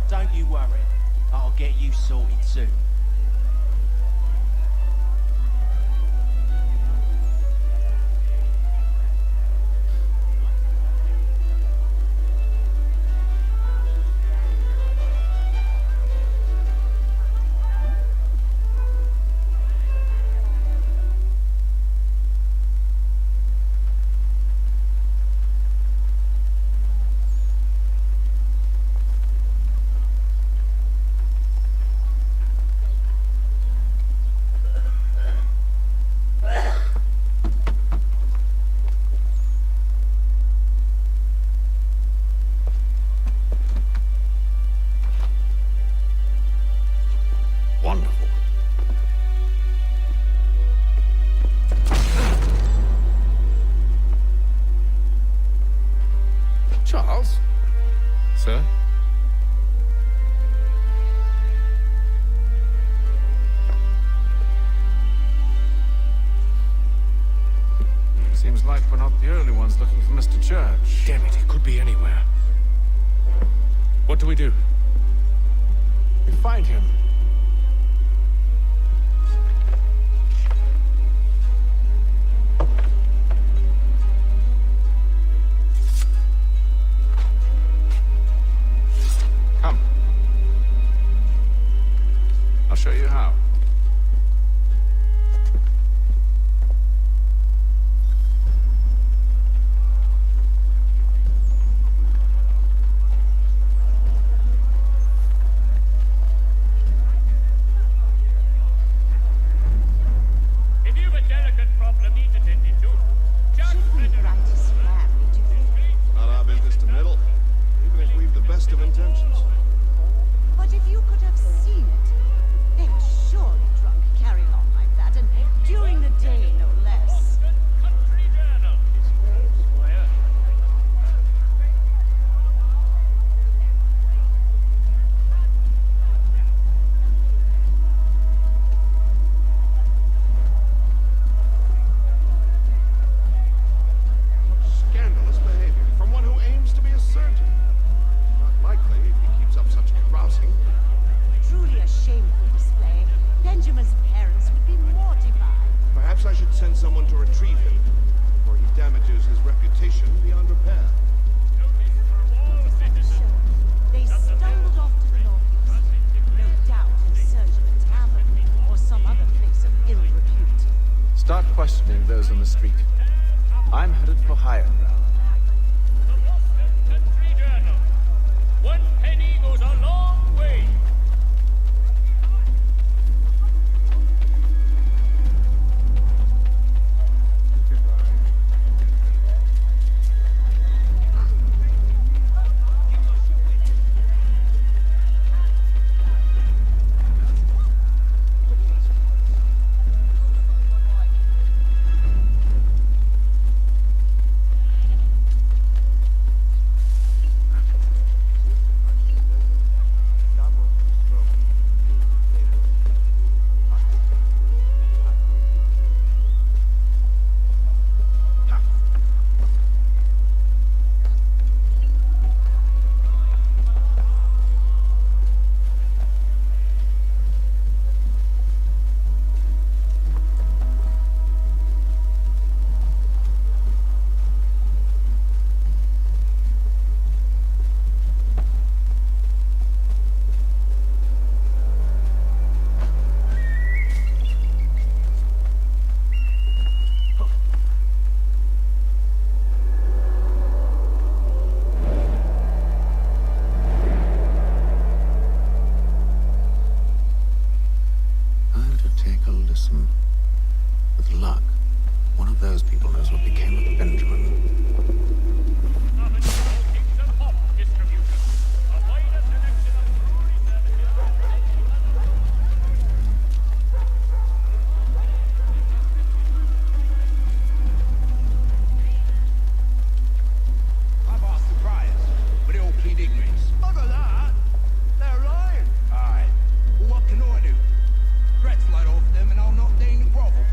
Don't you worry. I'll get you sorted soon. Charles? Sir? Seems like we're not the only ones looking for Mr. Church. Damn it, he could be anywhere. What do we do? We find him. Come. I'll show you how. If you've a delicate problem needs attending to, just Not our business to meddle, even if we've the best of intentions. But if you could have seen it, they were surely drunk carrying on like that, and during the day, no less. Scandalous behavior from one who aims to be a surgeon. Not likely if he keeps up such carousing. Truly a shameful display. Benjamin's parents would be mortified. Perhaps I should send someone to retrieve him before he damages his reputation beyond repair. They stumbled off to the northeast, no doubt in search of a tavern or some other place of ill repute. Start questioning those on the street. I'm headed for higher ground. Country Journal. 1 penny goes a long way. chance, and with luck, one of those people knows what became of Benjamin. I've asked the criers, but they all plead ignorance. Over that, they're lying. Aye. Well, what can I do? Threats light off them, and I'll not deign to grovel.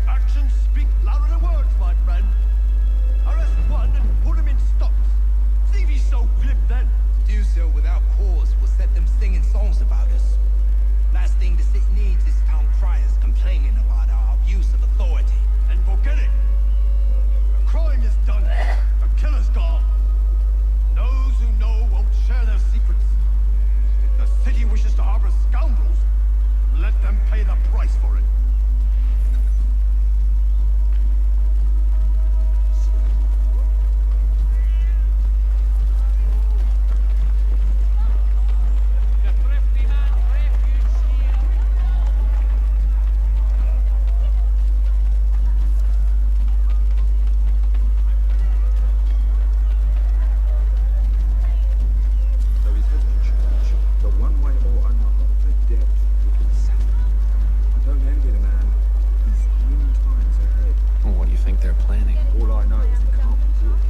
Actions speak louder than words, my friend. Arrest one and put him in stocks. See if he's so glib then. To do so without cause will set them singing songs about us. Last thing the city needs is town criers complaining about our abuse of authority. And forget it. The crime is done. The killer's gone. Those who know won't share their secrets. If the city wishes to harbor scoundrels, let them pay the price for it. Though he's head of church, but one way or another, the debt will be settled. I don't envy the man. He's grim times ahead. Well, what do you think they're planning? All I know is it can't be good.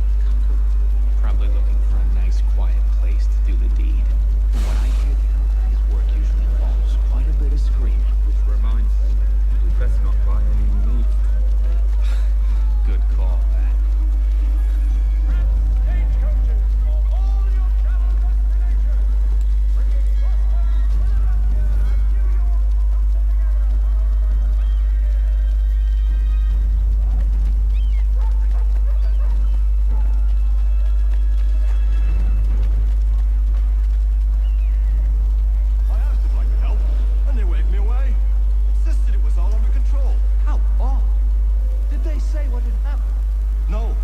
Probably looking for a nice, quiet place to do the deed. From what I hear, his work usually involves quite a bit of screaming. Which reminds me, we'd best not buy any meat. Good call, that. I asked if I could help, and they waved me away. Insisted it was all under control. How odd. Did they say what had happened? No.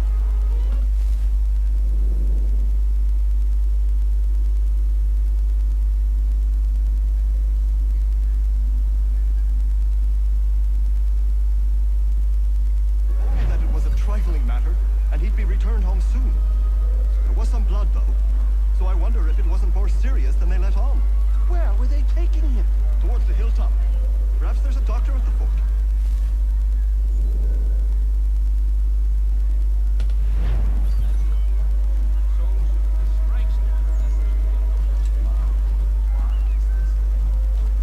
Only that it was a trifling matter, and he'd be returned home soon. There was some blood, though, so I wonder if it wasn't more serious than they let on. Where were they taking him? Towards the hilltop. Perhaps there's a doctor at the fort.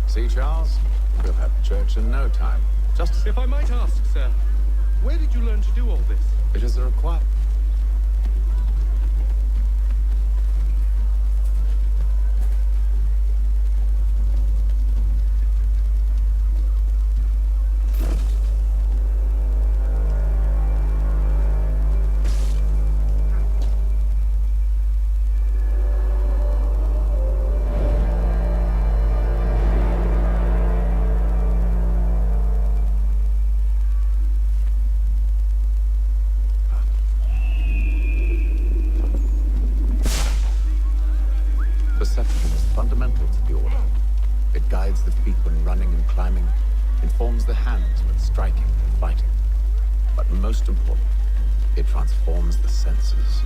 See, Charles? We'll have church in no time. Just If I might ask, sir, where did you learn to do all this? it is a requirement. Perception is fundamental to the order. It guides the feet when running and climbing, informs the hands when striking and fighting. But most important, it transforms the senses,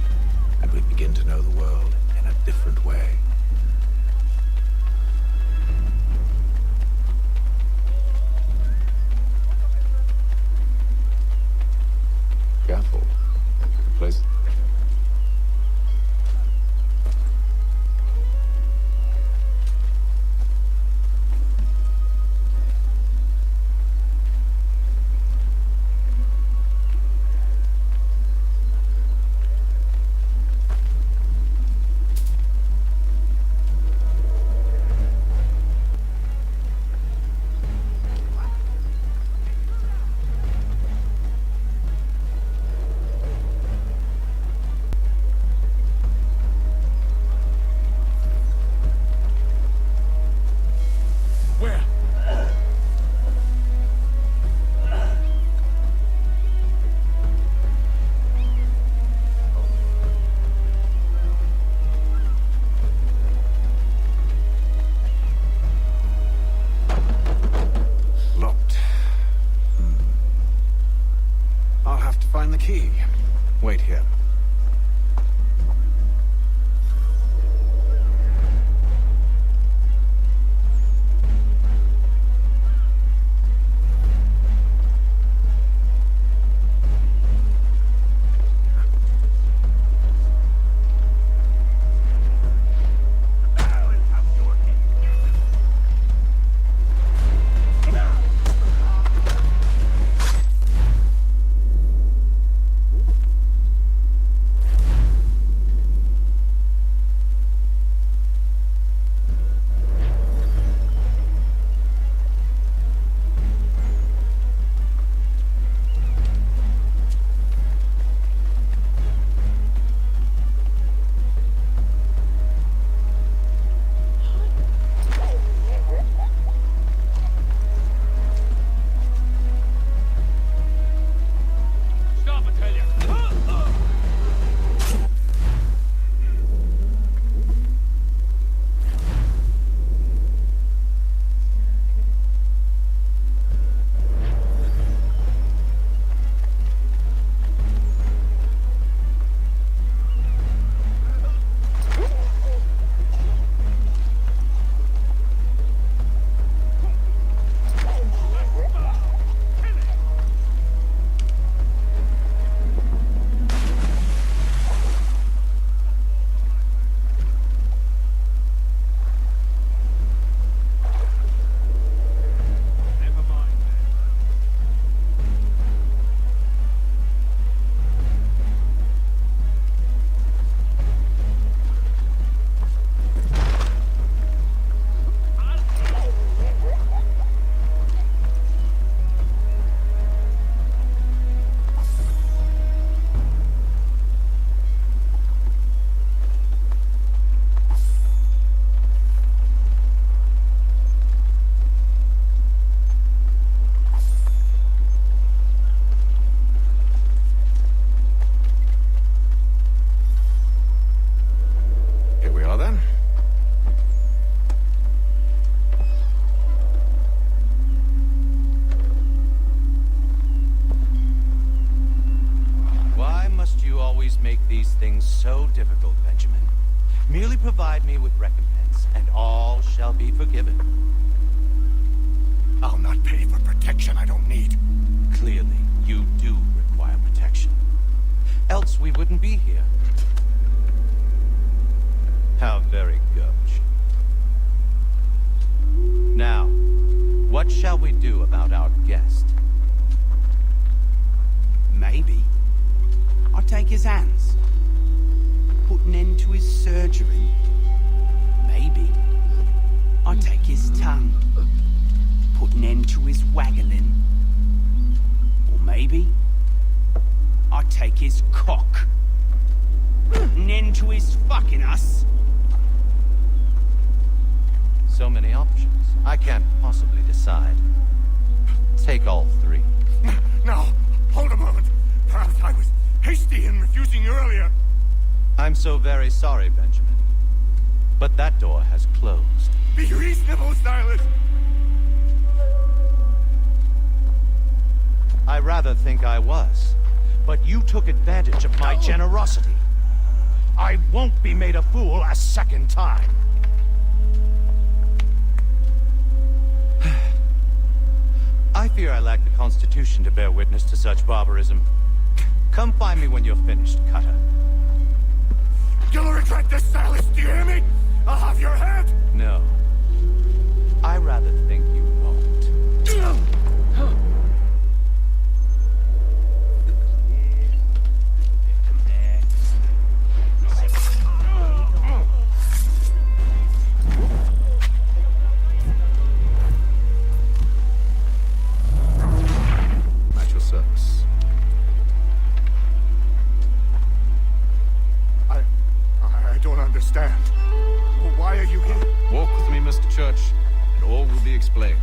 and we begin to know the world in a different way. Careful. Place. key. Wait here. Make these things so difficult, Benjamin. Merely provide me with recompense, and all shall be forgiven. I'll not pay for protection I don't need. Clearly, you do require protection. Else we wouldn't be here. How very gauche. Now, what shall we do about our guest? Maybe I'll take his hands, put an end to his surgery. Maybe I'll take his tongue, put an end to his waggling. Or maybe I'll take his cock, an end to his fucking us. So many options. I can't possibly decide. Take all three. No, hold a moment. Perhaps I was hasty in refusing you earlier. I'm so very sorry, Benjamin. But that door has closed. Be reasonable, Silas. I rather think I was. But you took advantage of my generosity. I won't be made a fool a second time. I fear I lack the constitution to bear witness to such barbarism. Come find me when you're finished, Cutter. You'll regret this, Silas, do you hear me? I'll have your head! No. I rather think you won't. At your service. I don't understand. Why are you here? Walk with me, Mr. Church, and all will be explained.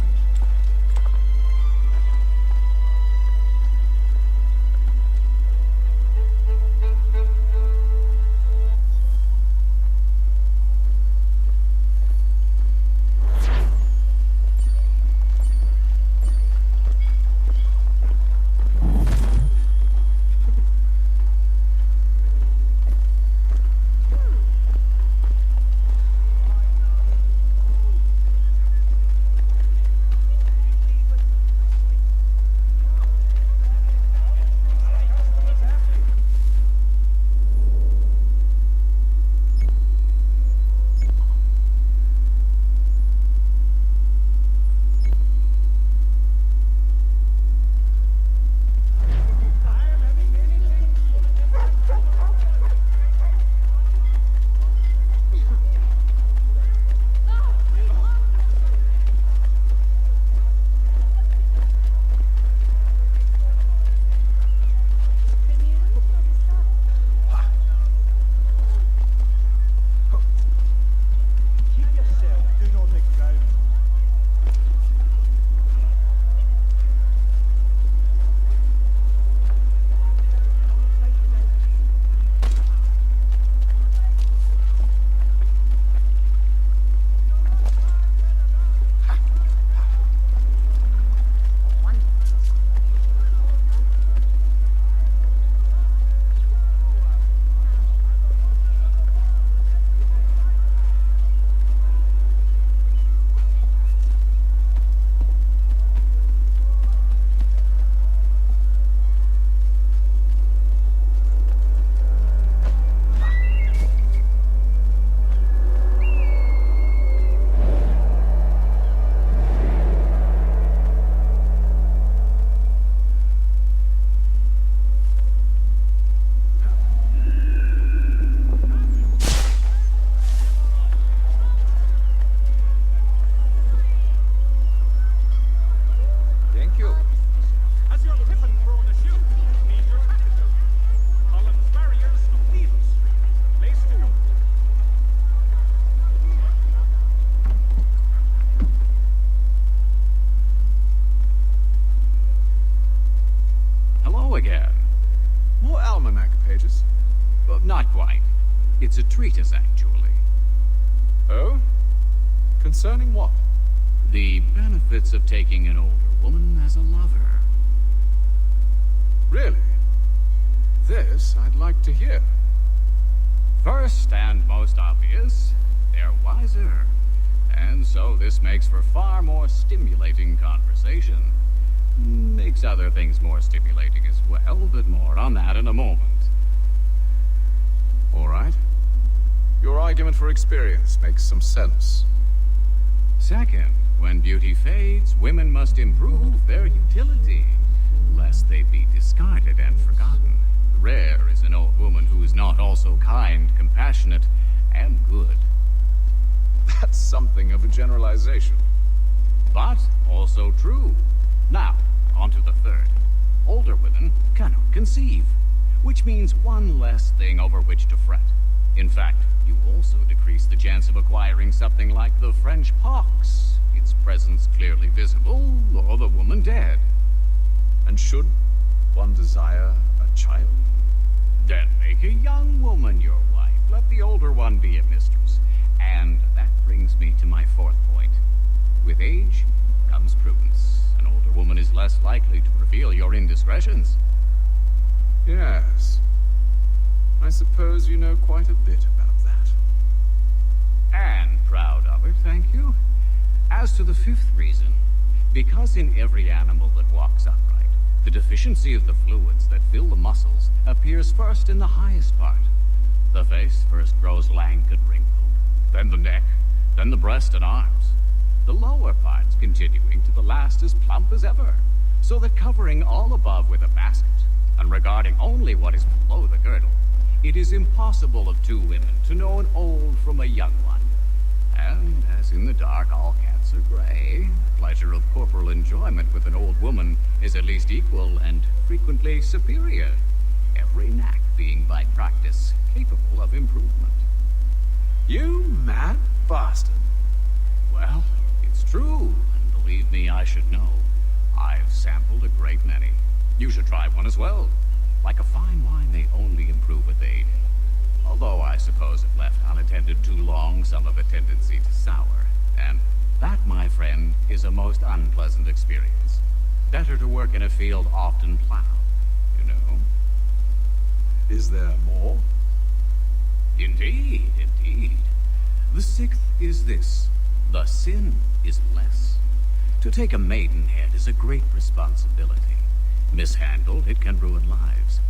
again. More almanac pages? Well, not quite. It's a treatise, actually. Oh? Concerning what? The benefits of taking an older woman as a lover. Really? This I'd like to hear. First and most obvious, they're wiser. And so this makes for far more stimulating conversation. Makes other things more stimulating as well, but more on that in a moment. All right. Your argument for experience makes some sense. Second, when beauty fades, women must improve their utility, lest they be discarded and forgotten. Rare is an old woman who is not also kind, compassionate, and good. That's something of a generalization. But also true. Now, on to the third. Older women cannot conceive, which means one less thing over which to fret. In fact, you also decrease the chance of acquiring something like the French pox, its presence clearly visible, or the woman dead. And should one desire a child? Then make a young woman your wife. Let the older one be a mistress. And that brings me to my fourth point. With age comes prudence. An older woman is less likely to reveal your indiscretions. Yes. I suppose you know quite a bit about that. And proud of it, thank you. As to the fifth reason, because in every animal that walks upright, the deficiency of the fluids that fill the muscles appears first in the highest part. The face first grows lank and wrinkled, then the neck, then the breast and arms. The lower parts continuing to the last as plump as ever, so that covering all above with a basket, and regarding only what is below the girdle, it is impossible of two women to know an old from a young one. And as in the dark all cats are gray, the pleasure of corporal enjoyment with an old woman is at least equal and frequently superior, every knack being by practice capable of improvement. You mad bastard. Well, it's true, and believe me, I should know. I've sampled a great many. You should try one as well. Like a fine wine, they only improve with age. Although I suppose if left unattended too long, some have a tendency to sour. And that, my friend, is a most unpleasant experience. Better to work in a field often plowed, you know. Is there more? Indeed, indeed. The sixth is this. The sin is less. To take a maidenhead is a great responsibility. Mishandled, it can ruin lives.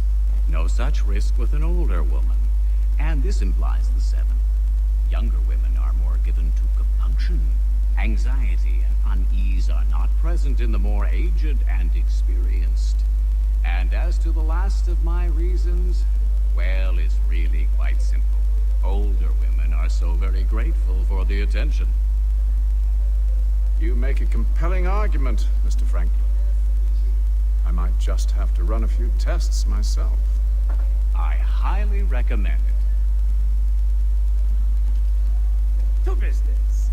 No such risk with an older woman. And this implies the seventh. Younger women are more given to compunction. Anxiety and unease are not present in the more aged and experienced. And as to the last of my reasons, well, it's really quite simple. Older women are so very grateful for the attention. You make a compelling argument, Mr. Franklin. I might just have to run a few tests myself. I highly recommend it. To business.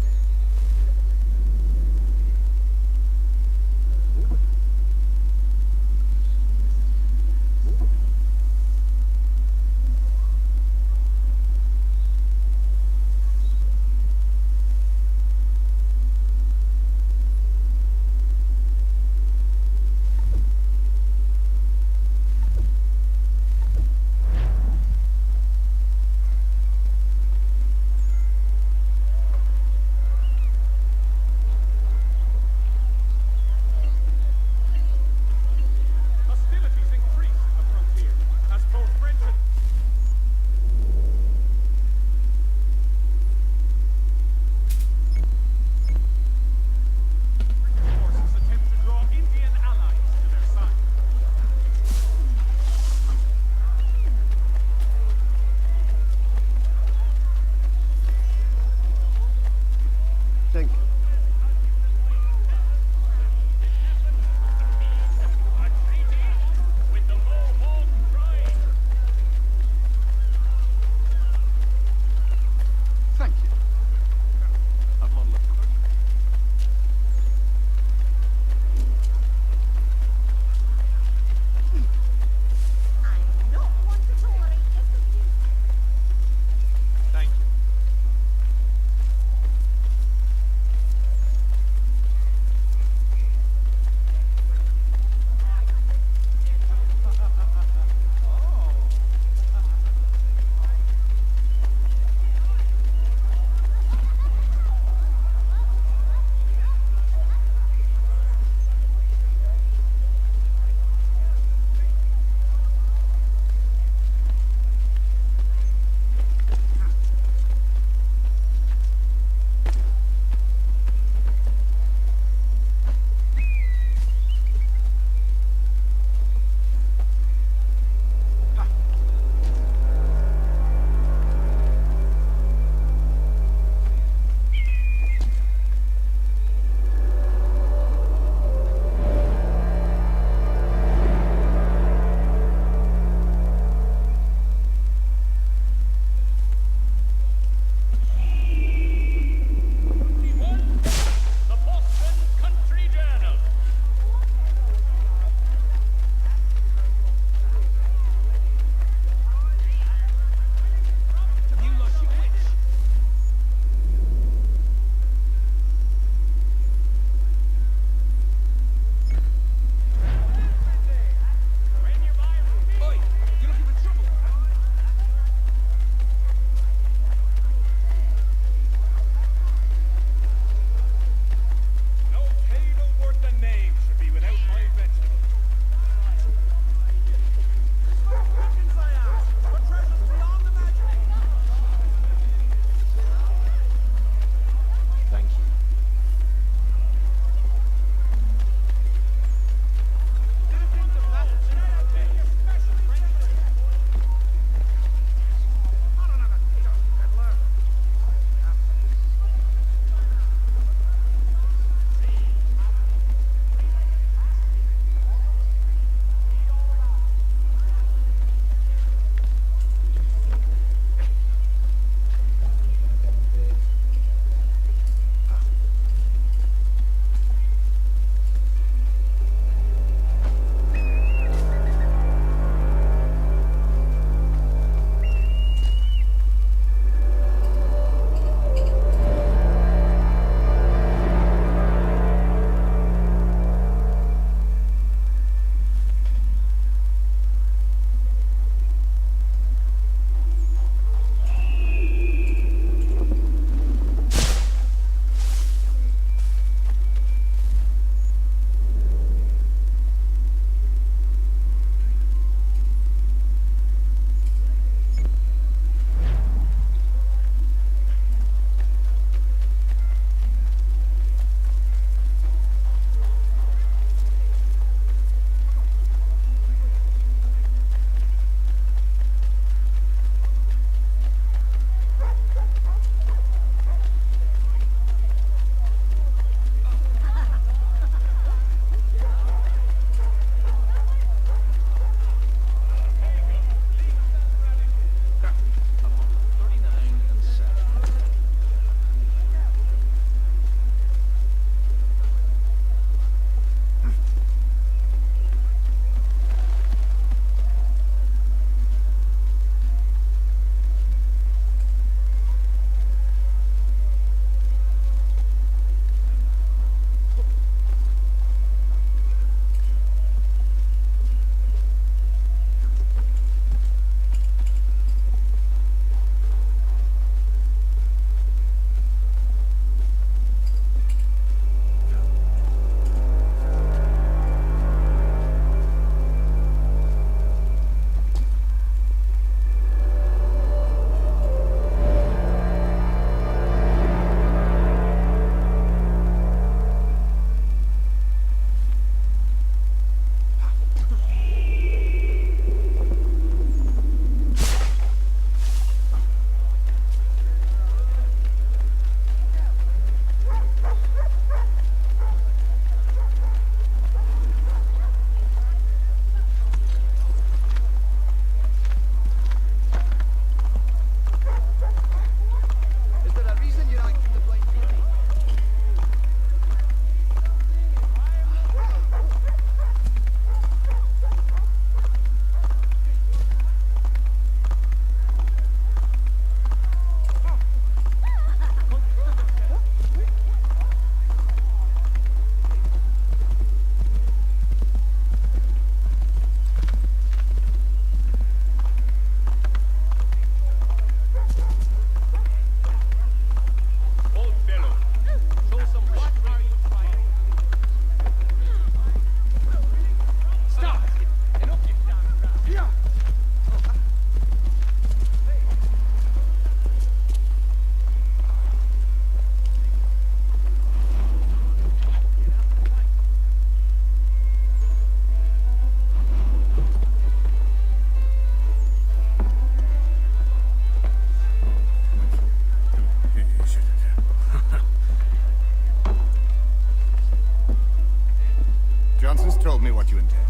told me what you intend.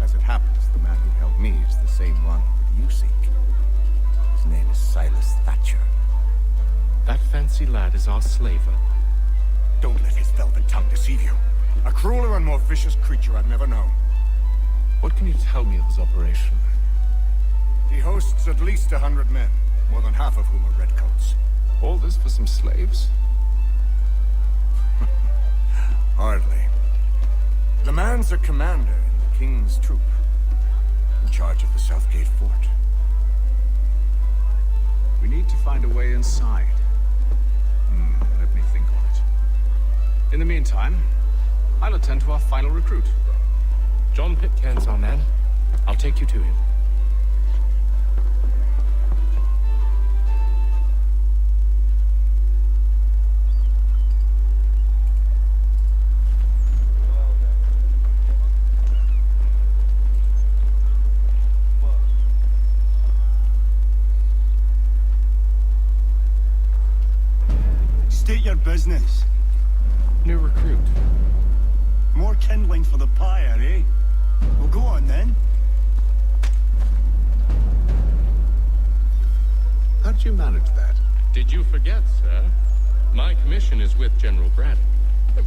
As it happens, the man who helped me is the same one that you seek. His name is Silas Thatcher. That fancy lad is our slaver. Don't let his velvet tongue deceive you. A crueler and more vicious creature I've never known. What can you tell me of his operation? He hosts at least 100 men, more than half of whom are redcoats. All this for some slaves? Hardly. The man's a commander in the King's troop, in charge of the Southgate Fort. We need to find a way inside. Let me think on it. In the meantime, I'll attend to our final recruit. John Pitcairn's our man. I'll take you to him. State your business. New recruit. More kindling for the pyre, eh? Well, go on then. How did you manage that? Did you forget, sir? My commission is with General Braddock.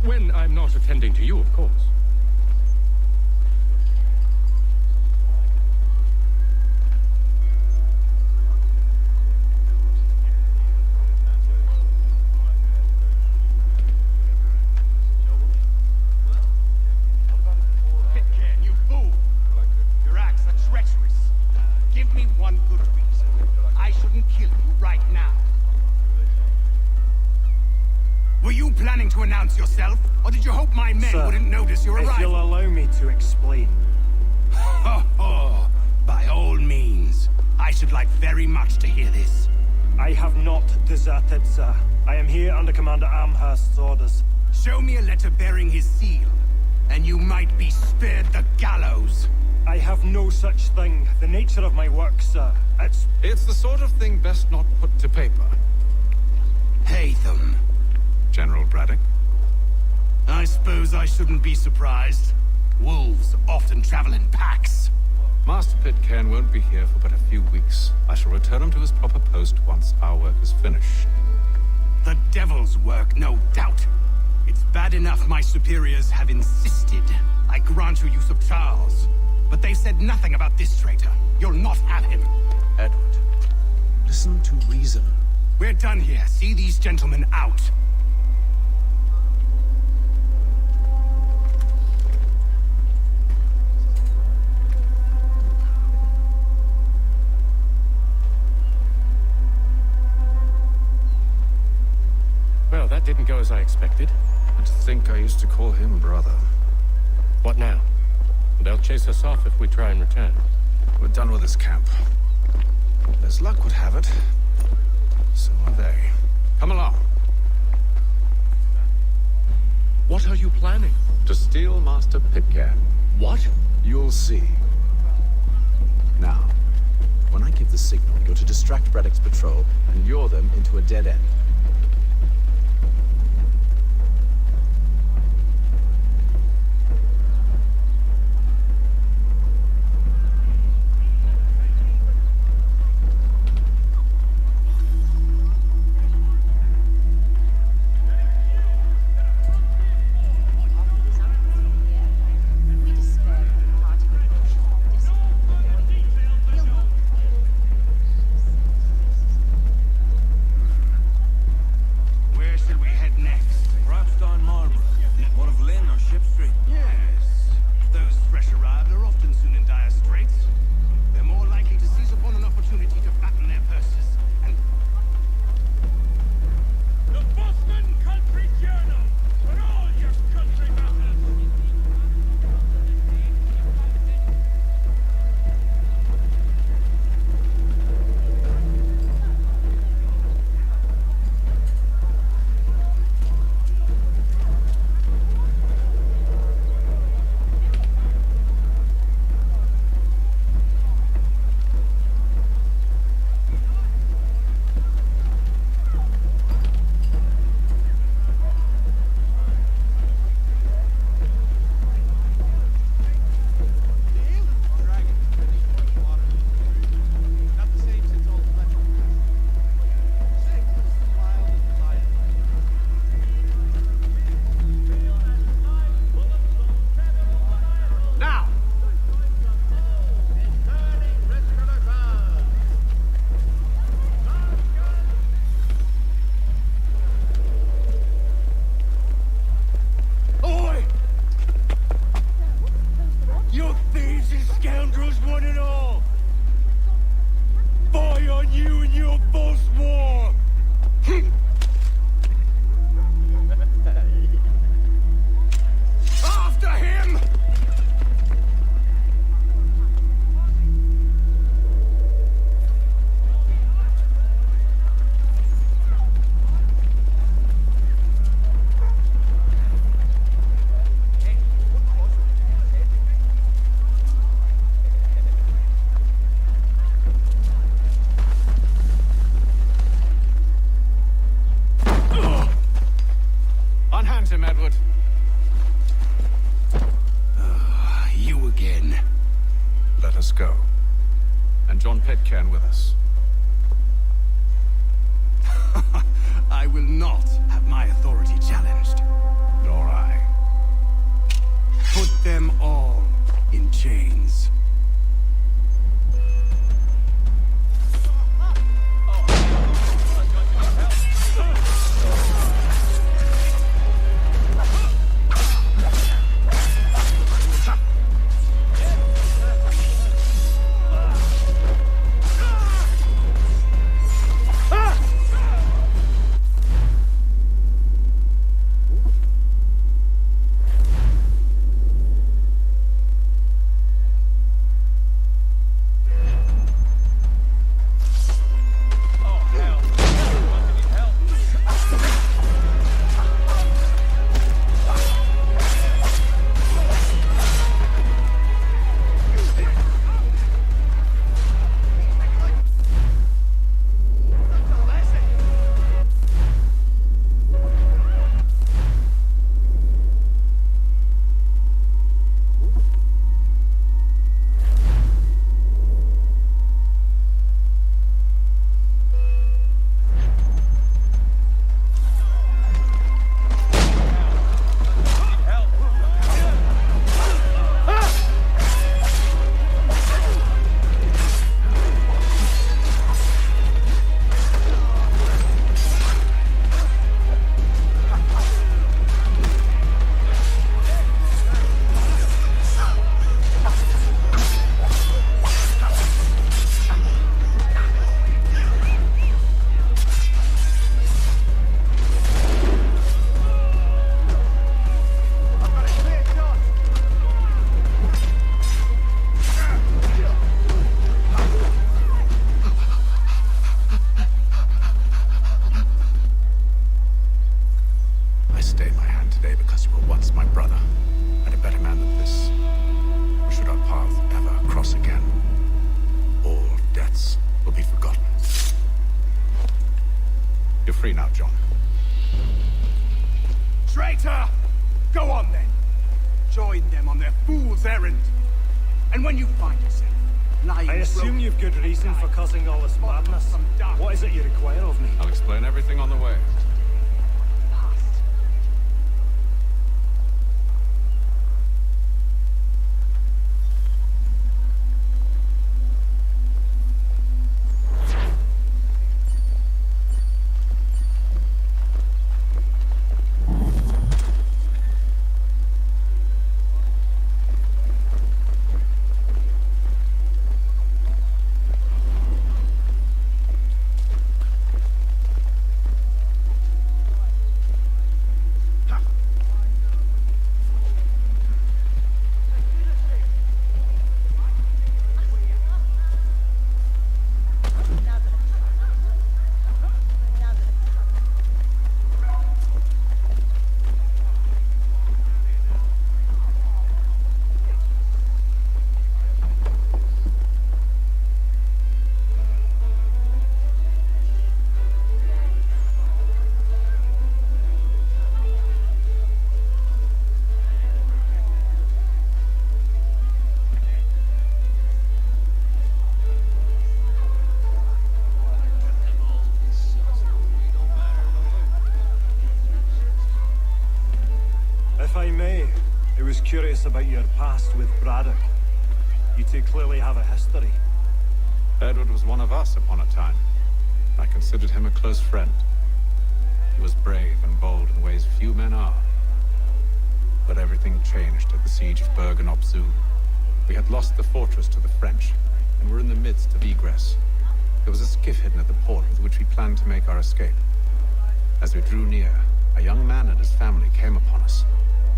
When I'm not attending to you, of course. Pitcairn, you fool! Your acts are treacherous. Give me one good reason. I shouldn't kill you right now. Were you planning to announce yourself, or did you hope my men Sir, wouldn't notice your arrival? if you'll allow me to explain. Ho ho! By all means. I should like very much to hear this. I have not deserted, sir. I am here under Commander Amherst's orders. Show me a letter bearing his seal, and you might be spared the gallows. I have no such thing. The nature of my work, sir, It's the sort of thing best not put to paper. Hatham. General Braddock? I suppose I shouldn't be surprised. Wolves often travel in packs. Master Pitcairn won't be here for but a few weeks. I shall return him to his proper post once our work is finished. The devil's work, no doubt. It's bad enough my superiors have insisted I grant you use of Charles. But they've said nothing about this traitor. You'll not have him. Edward, listen to reason. We're done here. See these gentlemen out. Well, that didn't go as I expected. And to think I used to call him brother. What now? They'll chase us off if we try and return. We're done with this camp. As luck would have it, so are they. Come along. What are you planning? To steal Master Pitcairn. What? You'll see. Now, when I give the signal, you're to distract Braddock's patrol and lure them into a dead end. us go. And John Pitcairn with us. I will not have my authority challenged. Nor I. Put them all in chains. free now, John. Traitor! Go on then. Join them on their fool's errand. And when you find yourself lying... I assume you've good reason for causing all this madness. What is it you require of me? I'll explain everything on the way. If I may, I was curious about your past with Braddock. You two clearly have a history. Edward was one of us upon a time. I considered him a close friend. He was brave and bold in ways few men are. But everything changed at the siege of Bergen-op-Zoom. We had lost the fortress to the French, and were in the midst of egress. There was a skiff hidden at the port with which we planned to make our escape. As we drew near, a young man and his family came upon us,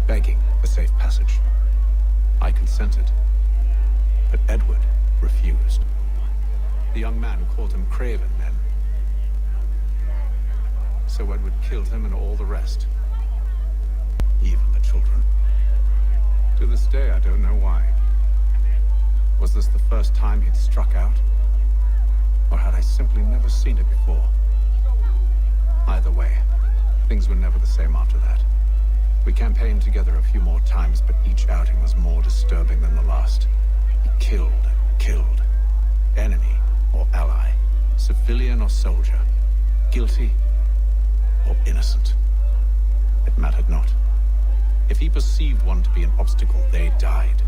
begging for safe passage. I consented, but Edward refused. The young man called him Craven then. So Edward killed him and all the rest, even the children. To this day, I don't know why. Was this the first time he'd struck out? Or had I simply never seen it before? Either way, things were never the same after that. We campaigned together a few more times, but each outing was more disturbing than the last. He killed and killed. Enemy or ally, civilian or soldier, guilty or innocent. It mattered not. If he perceived one to be an obstacle, they died.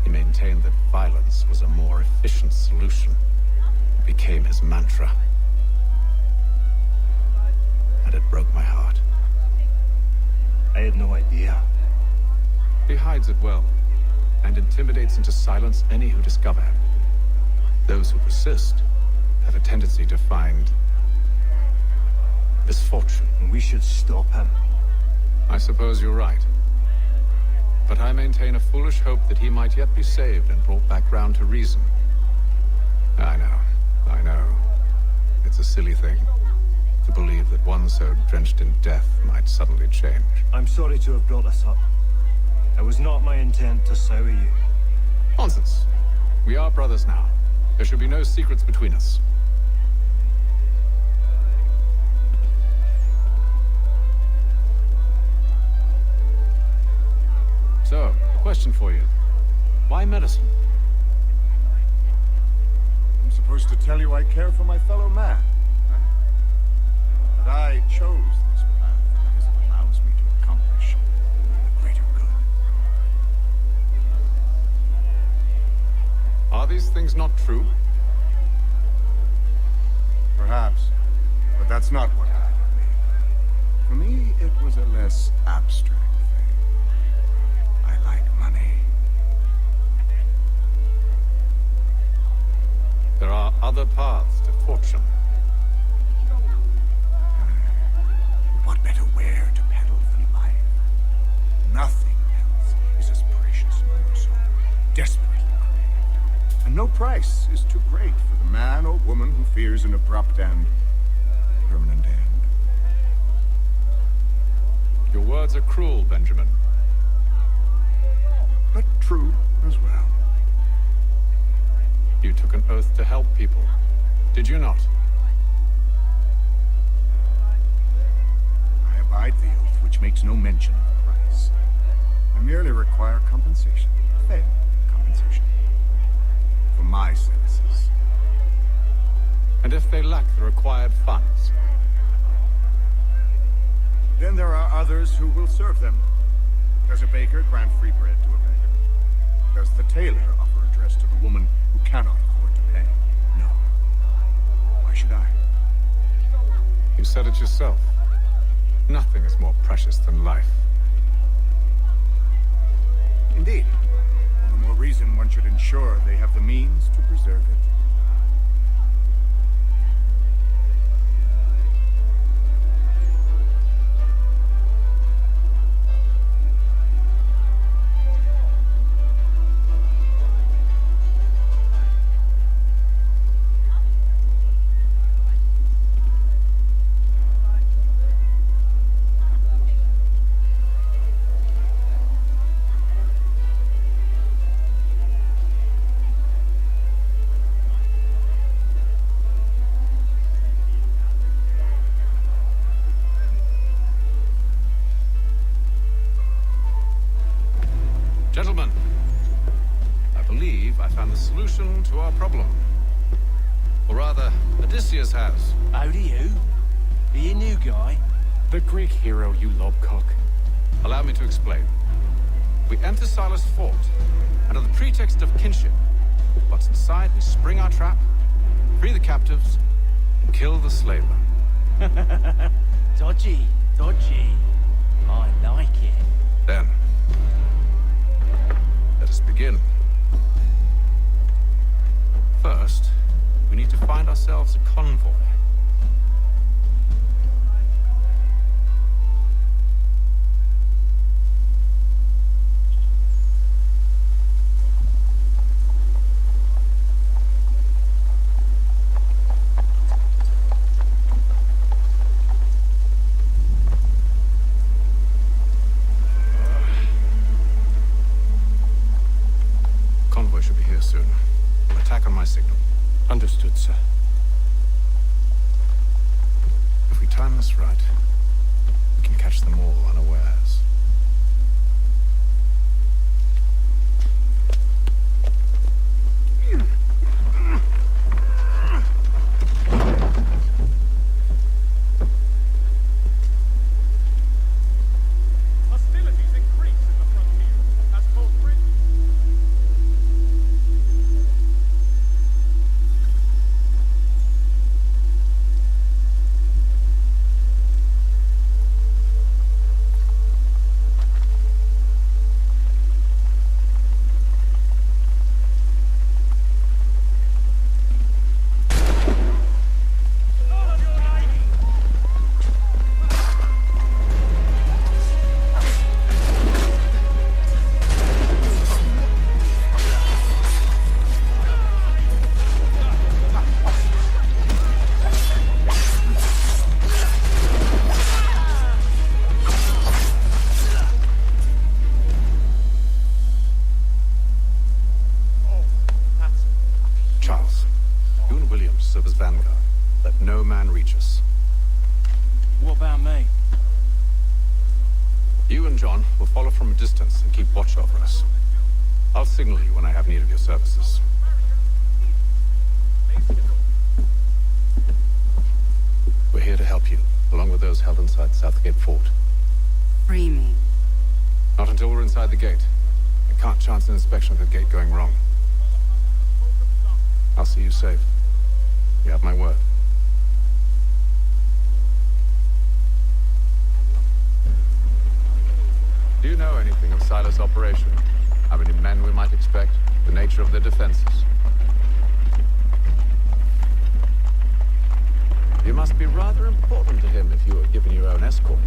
He maintained that violence was a more efficient solution. It became his mantra. And it broke my heart. I had no idea. He hides it well, and intimidates into silence any who discover him. Those who persist have a tendency to find misfortune. We should stop him. I suppose you're right. But I maintain a foolish hope that he might yet be saved and brought back round to reason. I know. It's a silly thing to believe that one so drenched in death might suddenly change. I'm sorry to have brought this up. It was not my intent to sour you. Nonsense. We are brothers now. There should be no secrets between us. So, a question for you. Why medicine? I'm supposed to tell you I care for my fellow man. Huh? That I chose this path because it allows me to accomplish the greater good. Are these things not true? Perhaps. But that's not what happened to me. For me, it was a less abstract thing. I like money. There are other paths to fortune. What better where to peddle than life? Nothing else is as precious nor so desperately craved. And no price is too great for the man or woman who fears an abrupt and permanent end. Your words are cruel, Benjamin. But true as well. You took an oath to help people, did you not? I abide the oath, which makes no mention of price. I merely require compensation, fair compensation, for my services. And if they lack the required funds? Then there are others who will serve them. Does a baker grant free bread to a beggar? Does the tailor offer a dress to the woman who cannot afford to pay? No. Why should I? You said it yourself. Nothing is more precious than life. Indeed. All the more reason one should ensure they have the means to preserve it. Gentlemen, I believe I found the solution to our problem. Or rather, Odysseus has. Oh, do you? Are you a new guy? The Greek hero, you lobcock. Allow me to explain. We enter Silas' fort, and under the pretext of kinship, once inside, we spring our trap, free the captives, and kill the slaver. Dodgy, dodgy. I like it. Then, let us begin. First, we need to find ourselves a convoy. Convoy should be here soon. Attack on my signal. Understood, sir. If we time this right, we can catch them all unawares. distance and keep watch over us. I'll signal you when I have need of your services. We're here to help you, along with those held inside Southgate Fort. Free me. Not until we're inside the gate. I can't chance an inspection of the gate going wrong. I'll see you safe. You have my word. Do you know anything of Silas' operation? How many men we might expect? The nature of their defenses? You must be rather important to him if you were given your own escort.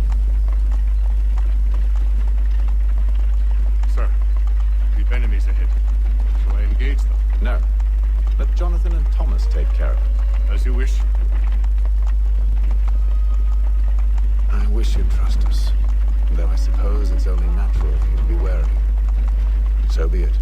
Sir, we've enemies ahead. Shall I engage them? No. Let Jonathan and Thomas take care of it. As you wish. I wish you'd trust us. Though I suppose it's only natural for you to be wary. So be it.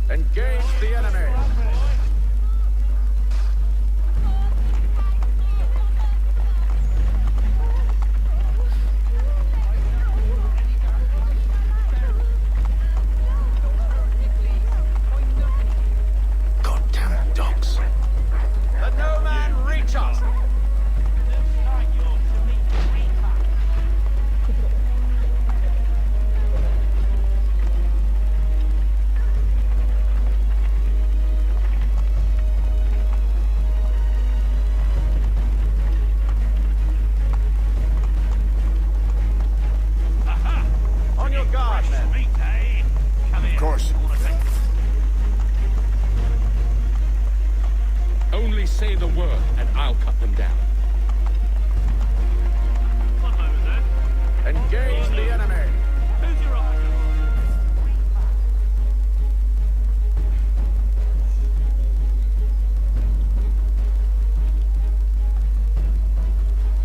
Engage the enemy! Goddamn dogs. Let no man reach us! Only say the word, and I'll cut them down. Engage the enemy! Who's your eye?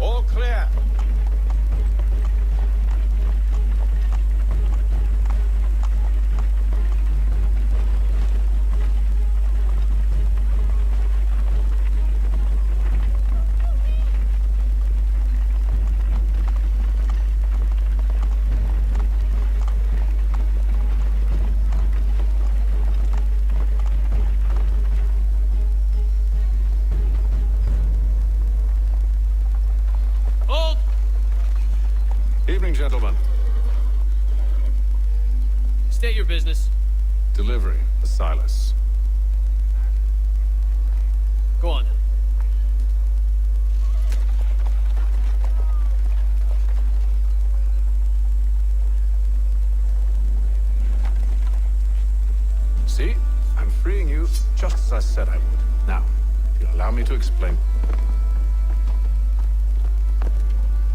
All clear! Evening, gentlemen. State your business. Delivery for Silas. Go on. See? I'm freeing you just as I said I would. Now, if you'll allow me to explain.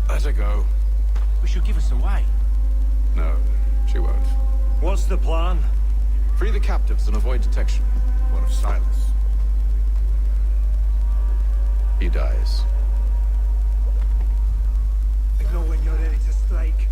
Let her go. We should give us away. No, she won't. What's the plan? Free the captives and avoid detection. What of Silas? He dies. Know when you're ready to strike.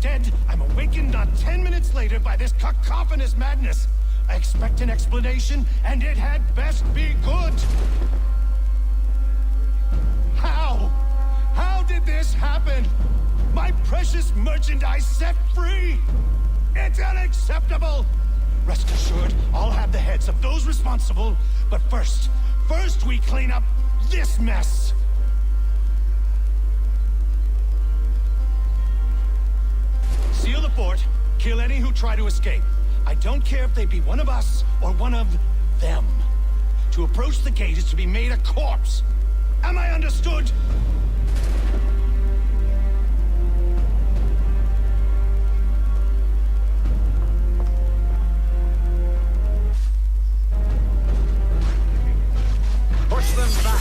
Instead, I'm awakened not 10 minutes later by this cacophonous madness. I expect an explanation, and it had best be good. How? How did this happen? My precious merchandise set free? It's unacceptable! Rest assured, I'll have the heads of those responsible, but first we clean up this mess! Seal the fort, kill any who try to escape. I don't care if they be one of us or one of them. To approach the gate is to be made a corpse. Am I understood? Push them back.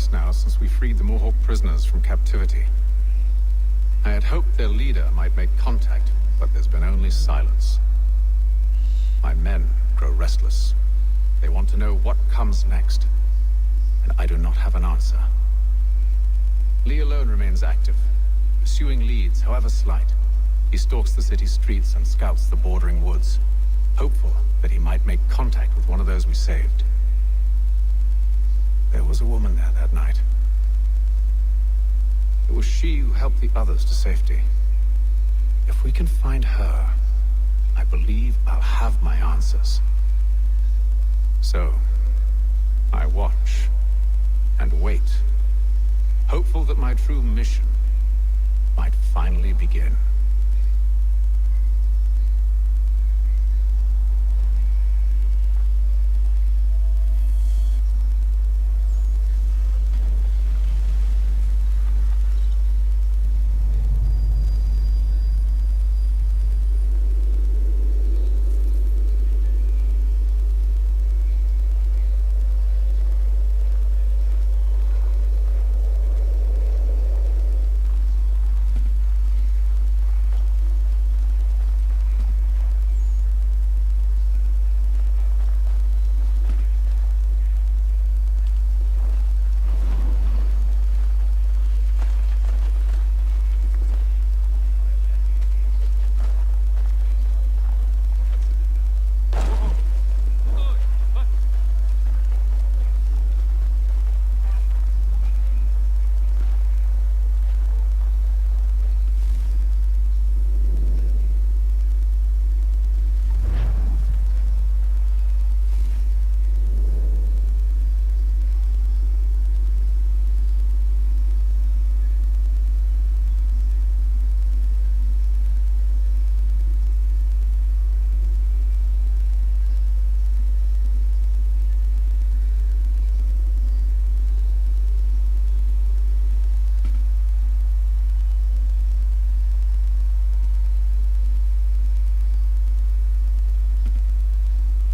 weeks now since we freed the Mohawk prisoners from captivity. I had hoped their leader might make contact, but there's been only silence. My men grow restless. They want to know what comes next, and I do not have an answer. Lee alone remains active, pursuing leads, however slight. He stalks the city streets and scouts the bordering woods, hopeful that he might make contact with one of those we saved. There was a woman there that night. It was she who helped the others to safety. If we can find her, I believe I'll have my answers. So, I watch and wait, hopeful that my true mission might finally begin.